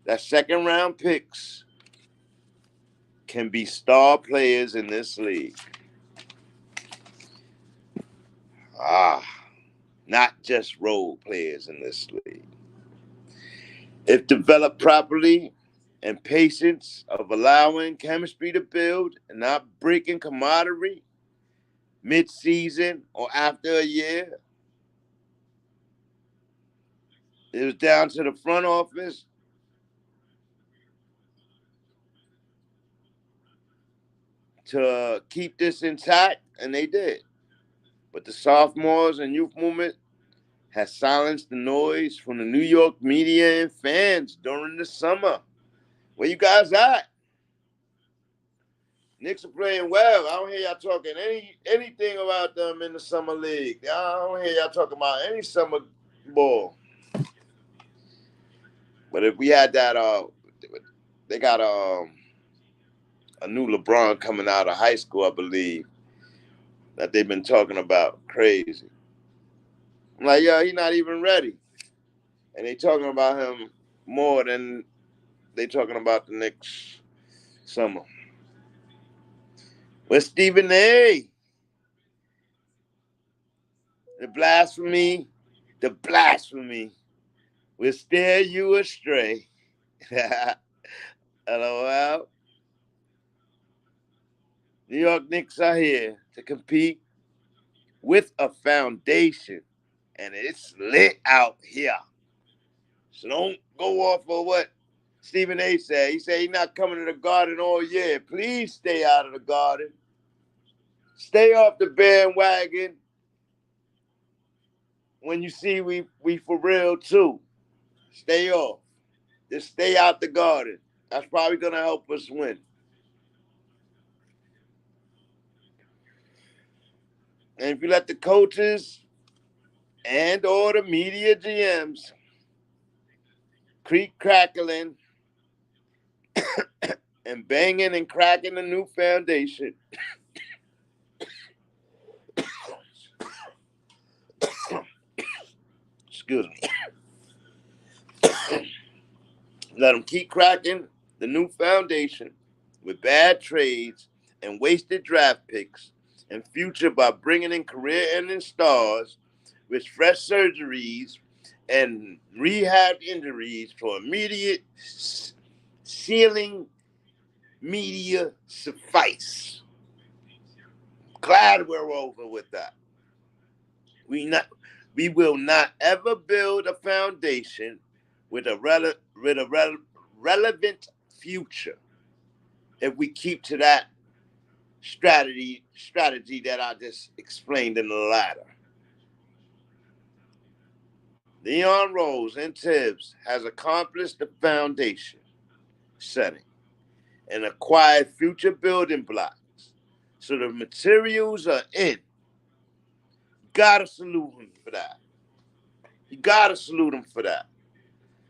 that second round picks can be star players in this league. Not just role players in this league. If developed properly and patience of allowing chemistry to build and not breaking camaraderie mid-season or after a year, it was down to the front office to keep this intact, and they did. But the sophomores and youth movement has silenced the noise from the New York media and fans during the summer. Where you guys at? Knicks are playing well. I don't hear y'all talking anything about them in the summer league. I don't hear y'all talking about any summer ball. But if we had that, they got a new LeBron coming out of high school, I believe, that they've been talking about. Crazy. I'm like, yo, he's not even ready. And they talking about him more than they talking about the Knicks summer. Where's Stephen A? The blasphemy will steer you astray. LOL. New York Knicks are here to compete with a foundation, and it's lit out here. So don't go off of what Stephen A said. He said he's not coming to the Garden all year. Please stay out of the Garden. Stay off the bandwagon when you see we for real too. Stay off. Just stay out the Garden. That's probably going to help us win. And if you let the coaches and or the media GMs creak crackling and banging and cracking a new foundation, excuse me, let them keep cracking the new foundation with bad trades and wasted draft picks and future by bringing in career-ending stars with fresh surgeries and rehab injuries for immediate ceiling media suffice. Glad we're over with that. We will not ever build a foundation with a relevant future if we keep to that strategy that I just explained in the ladder. Leon Rose and Tibbs has accomplished the foundation setting and acquired future building blocks. So the materials are in. Gotta salute him for that. You gotta salute him for that.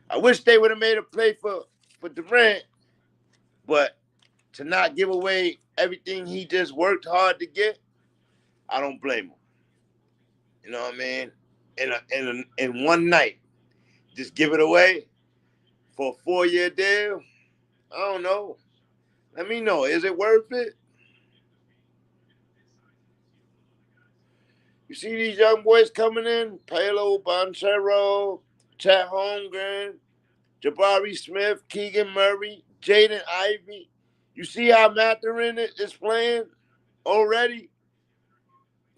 I wish they would have made a play for Durant, but to not give away everything he just worked hard to get, I don't blame him. You know what I mean? In one night, just give it away for a 4-year deal. I don't know. Let me know. Is it worth it? You see these young boys coming in? Paolo Banchero, Chet Holmgren, Jabari Smith, Keegan Murray, Jaden Ivey. You see how Mathurin is playing already?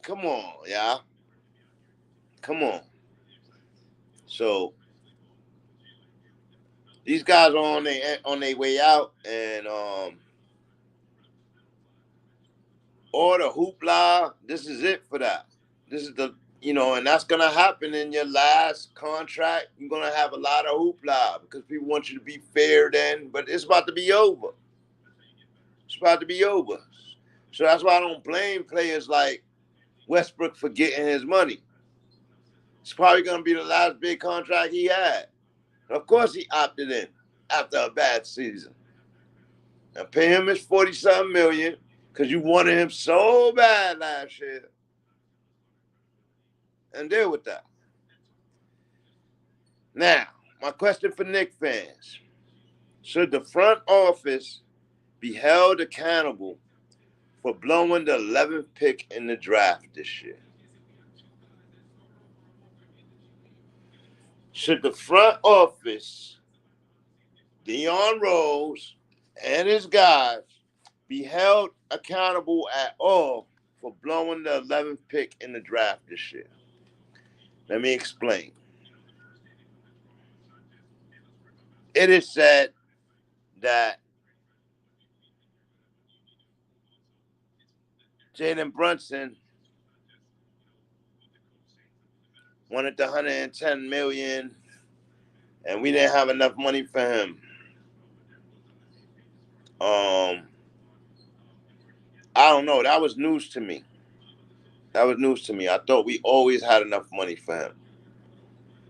Come on, y'all. Come on. So these guys are on their way out, and all the hoopla. This is it for that. This is the and that's gonna happen in your last contract. You're gonna have a lot of hoopla because people want you to be fair then, but it's about to be over. It's about to be over. So that's why I don't blame players like Westbrook for getting his money. It's probably going to be the last big contract he had. Of course he opted in after a bad season. And pay him his 40-something million because you wanted him so bad last year. And deal with that. Now, my question for Knicks fans. Should the front office be held accountable for blowing the 11th pick in the draft this year? Should the front office, DeRrick Rose and his guys, be held accountable at all for blowing the 11th pick in the draft this year? Let me explain. It is said that Jalen Brunson wanted the $110 million, and we didn't have enough money for him. I don't know. That was news to me. I thought we always had enough money for him.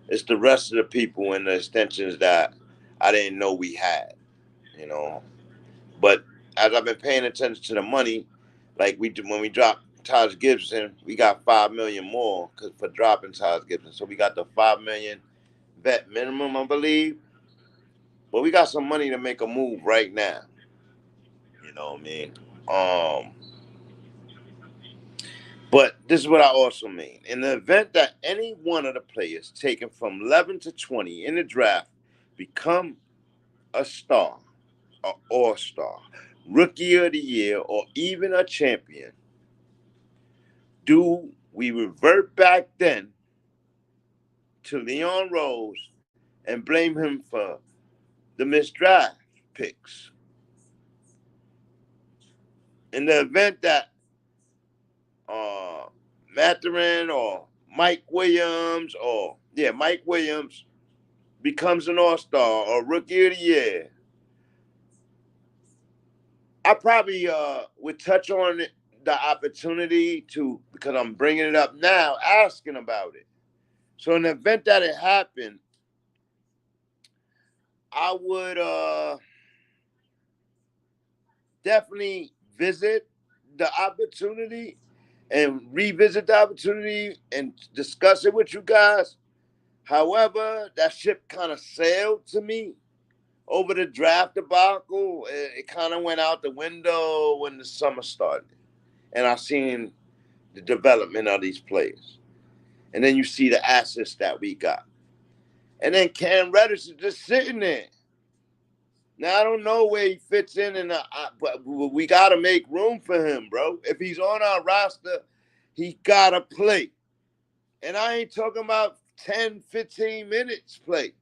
It's the rest of the people and the extensions that I didn't know we had, you know. But as I've been paying attention to the money, like when we dropped Taj Gibson, we got $5 million more for dropping Taj Gibson. So we got the $5 million vet minimum, I believe. But we got some money to make a move right now. You know what I mean? But this is what I also mean. In the event that any one of the players taken from 11 to 20 in the draft become a star, an all-star, rookie of the year, or even a champion, do we revert back then to DeRrick Rose and blame him for the misdraft picks? In the event that Mathurin or Mike Williams becomes an all-star or rookie of the year, I probably would touch on the opportunity to, because I'm bringing it up now, asking about it. So in the event that it happened, I would definitely visit the opportunity and revisit the opportunity and discuss it with you guys. However, that ship kind of sailed to me over the draft debacle. It kind of went out the window when the summer started. And I seen the development of these players. And then you see the assets that we got. And then Cam Reddish is just sitting there. Now, I don't know where he fits in, but we got to make room for him, bro. If he's on our roster, he got to play. And I ain't talking about 10, 15 minutes play.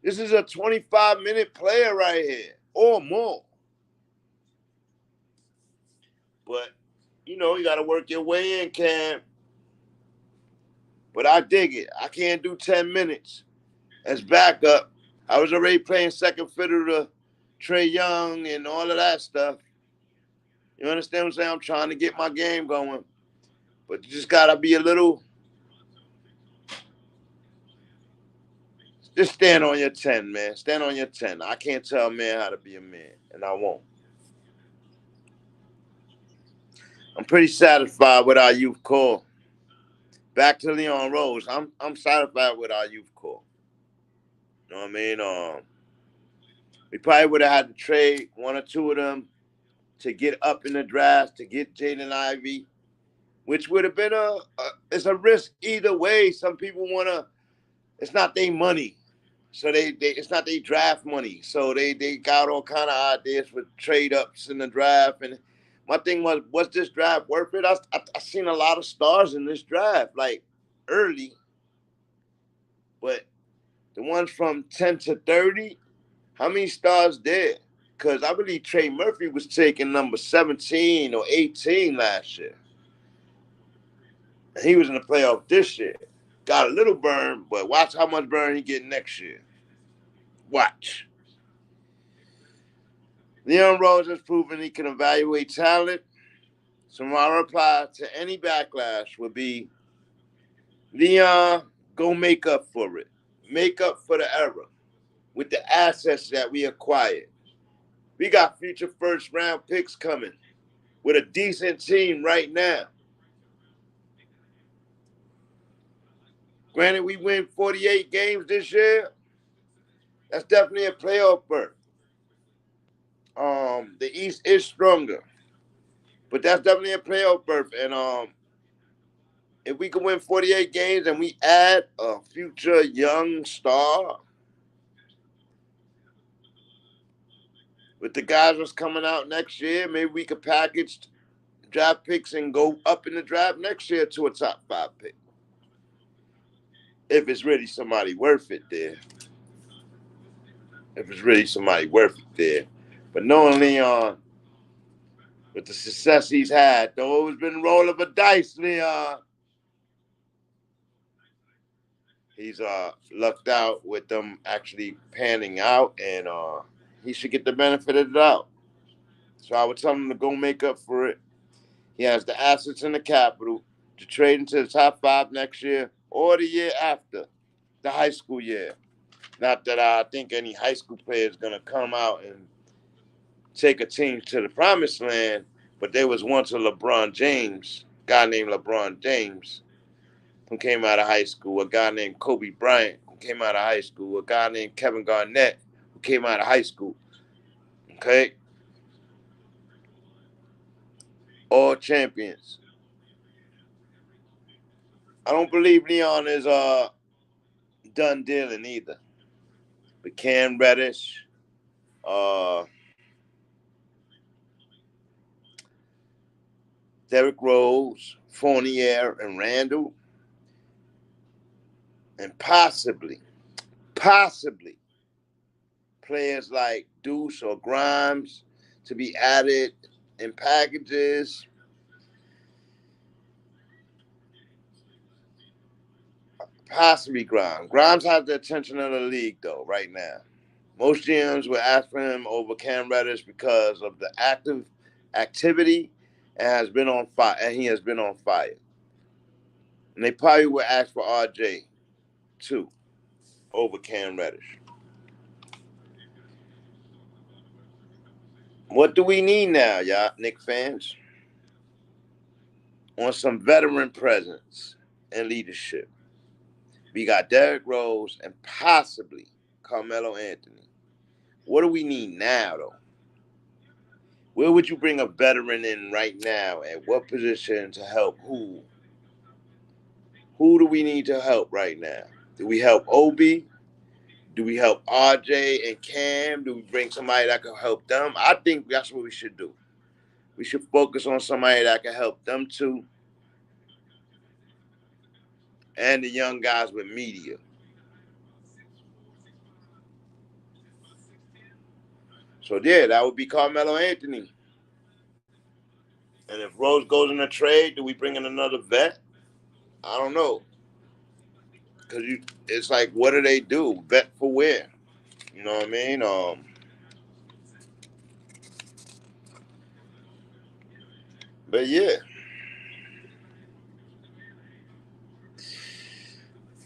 This is a 25-minute player right here, or more. But, you know, you got to work your way in, Cam. But I dig it. I can't do 10 minutes as backup. I was already playing second fiddle to Trae Young and all of that stuff. You understand what I'm saying? I'm trying to get my game going. But you just got to be a little... Just stand on your 10, man. Stand on your 10. I can't tell a man how to be a man, and I won't. I'm pretty satisfied with our youth core. Back to DeRrick Rose. I'm satisfied with our youth core. You know what I mean? We probably would have had to trade one or two of them to get up in the draft, to get Jaden Ivey, which would have been it's a risk either way. Some people want to, it's not their money. So they it's not their draft money. So they got all kind of ideas for trade ups in the draft. And my thing was this draft worth it? I seen a lot of stars in this draft, like early. But the ones from 10 to 30, how many stars there? Because I believe Trey Murphy was taking number 17 or 18 last year. And he was in the playoff this year. Got a little burn, but watch how much burn he get next year. Watch. DeRrick Rose has proven he can evaluate talent. So my reply to any backlash would be, Leon, go make up for it. Make up for the error. with the assets that we acquired. We got future first-round picks coming with a decent team right now. Granted, we win 48 games this year. That's definitely a playoff berth. The East is stronger, but that's definitely a playoff berth. And if we can win 48 games and we add a future young star with the guys that's coming out next year, maybe we could package draft picks and go up in the draft next year to a top 5 pick. If it's really somebody worth it there. If it's really somebody worth it there. But knowing Leon, with the success he's had, though it's been roll of a dice, Leon. He's lucked out with them actually panning out, and he should get the benefit of the doubt. So I would tell him to go make up for it. He has the assets and the capital to trade into the top 5 next year or the year after, the high school year. Not that I think any high school player is going to come out and take a team to the promised land, but there was once a LeBron James, guy named LeBron James, who came out of high school, a guy named Kobe Bryant, who came out of high school, a guy named Kevin Garnett, who came out of high school. Okay? All champions. I don't believe Leon is done dealing either. But Cam Reddish, Derrick Rose, Fournier, and Randle, and possibly players like Deuce or Grimes to be added in packages. Possibly Grimes. Grimes has the attention of the league, though, right now. Most GMs will ask for him over Cam Reddish because of the active activity and has been on fire, and he has been on fire. And they probably will ask for RJ too over Cam Reddish. What do we need now, y'all, Knicks fans? On some veteran presence and leadership. We got Derrick Rose and possibly Carmelo Anthony. What do we need now, though? Where would you bring a veteran in right now? At what position to help who? Who do we need to help right now? Do we help Obi? Do we help RJ and Cam? Do we bring somebody that can help them? I think that's what we should do. We should focus on somebody that can help them too. And the young guys with media. So, yeah, that would be Carmelo Anthony. And if Rose goes in a trade, do we bring in another vet? I don't know. Because it's like, what do they do? Vet for where? You know what I mean? But, yeah.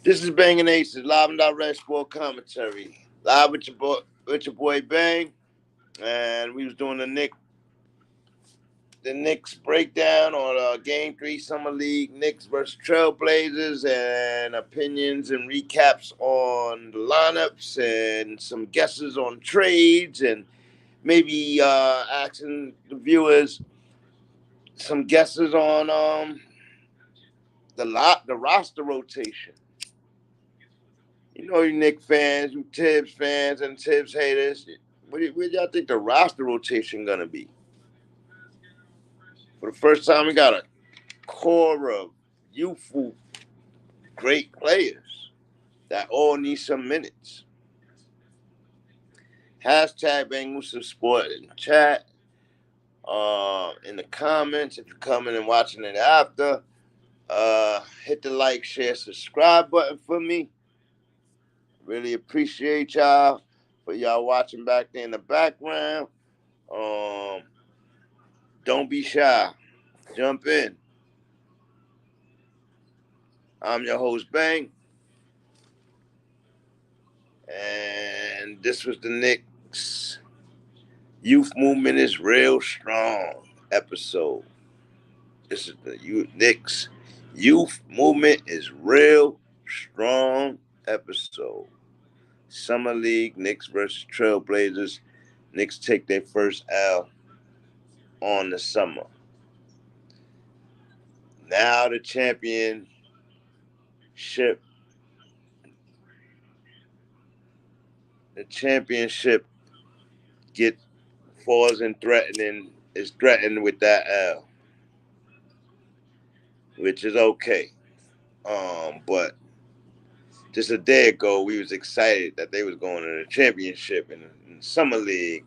This is BANGnACES, live and direct sport commentary. Live with your boy Bang. And we was doing the Knicks breakdown on Game 3 Summer League, Knicks versus TRAILBLAZERS, and opinions and recaps on the lineups and some guesses on trades, and maybe asking the viewers some guesses on the roster rotation. You know, you Knicks fans, you Tibbs fans, and Tibbs haters. Where y'all think the roster rotation gonna be? For the first time, we got a core of youthful, great players that all need some minutes. Hashtag BANGnACES Sport in the chat, in the comments. If you're coming and watching it after, hit the like, share, subscribe button for me. Really appreciate y'all for y'all watching back there in the background. Don't be shy. Jump in. I'm your host, Bang. And this was the Knicks. Youth movement is real strong episode. This is the Knicks. Youth movement is real strong episode. Summer League, Knicks versus Trailblazers. Knicks take their first L on the summer. Now the championship is threatened with that L, which is okay. But just a day ago, we was excited that they was going to the championship in Summer League.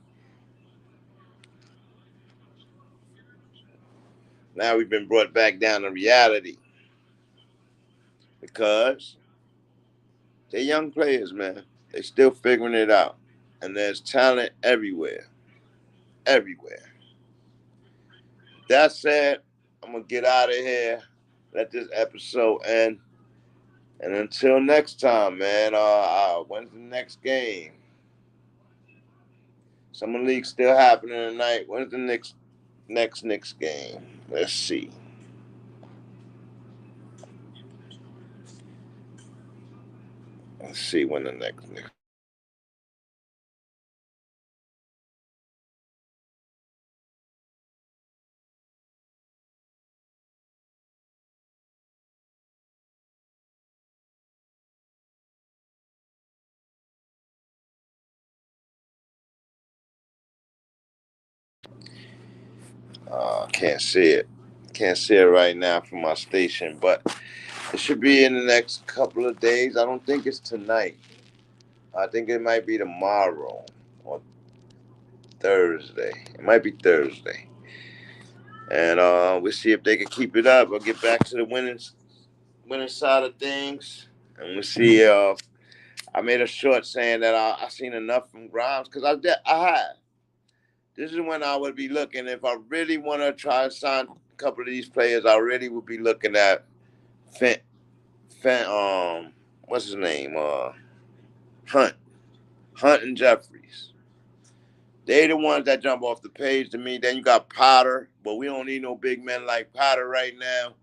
Now we've been brought back down to reality because they're young players, man. They're still figuring it out. And there's talent everywhere. Everywhere. That said, I'm going to get out of here. Let this episode end. And until next time, man, when's the next game? Summer League still happening tonight. When's the next Knicks game? Let's see. Let's see when the next Knicks. Can't see it. Can't see it right now from my station, but it should be in the next couple of days. I don't think it's tonight. I think it might be tomorrow or Thursday. It might be Thursday. And we'll see if they can keep it up or get back to the winning side of things. And we'll see. I made a short saying that I seen enough from Grimes because I have. This is when I would be looking. If I really want to try to sign a couple of these players, I really would be looking at what's his name? Hunt and Jefferies. They the ones that jump off the page to me. Then you got Potter, but we don't need no big men like Potter right now,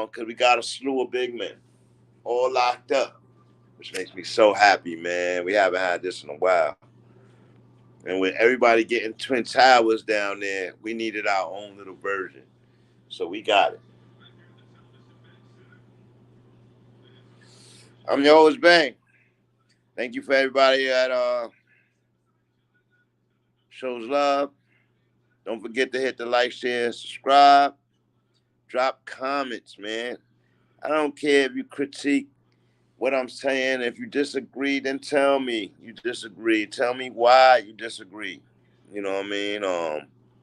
because we got a slew of big men all locked up, which makes me so happy, man. We haven't had this in a while. And with everybody getting Twin Towers down there, we needed our own little version. So we got it. I'm your host, Bang. Thank you for everybody that shows love. Don't forget to hit the like, share, subscribe. Drop comments, man. I don't care if you critique what I'm saying. If you disagree, then tell me you disagree. Tell me why you disagree. You know what I mean?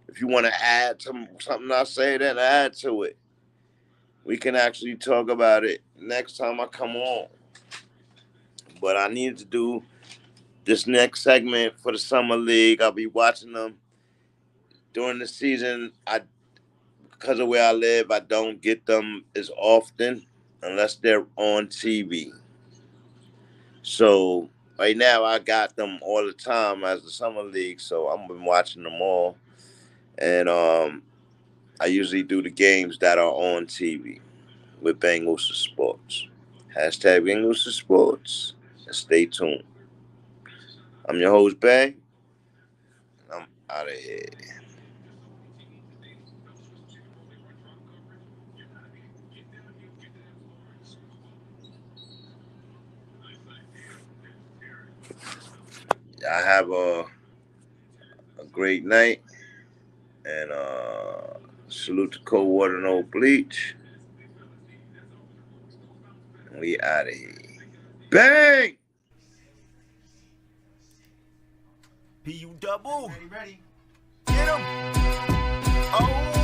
If you want to add something I say, then add to it. We can actually talk about it next time I come on. But I need to do this next segment for the Summer League. I'll be watching them during the season. Because of where I live, I don't get them as often unless they're on TV. So right now I got them all the time as the Summer League, so I've been watching them all. And I usually do the games that are on TV with BANGnACES Sports. Hashtag BANGnACES Sports. And stay tuned. I'm your host, Bang. And I'm out of here. I have a great night, and salute to cold water, no bleach. And we out of here. Bang! P-U double. Ready? Get him. Oh.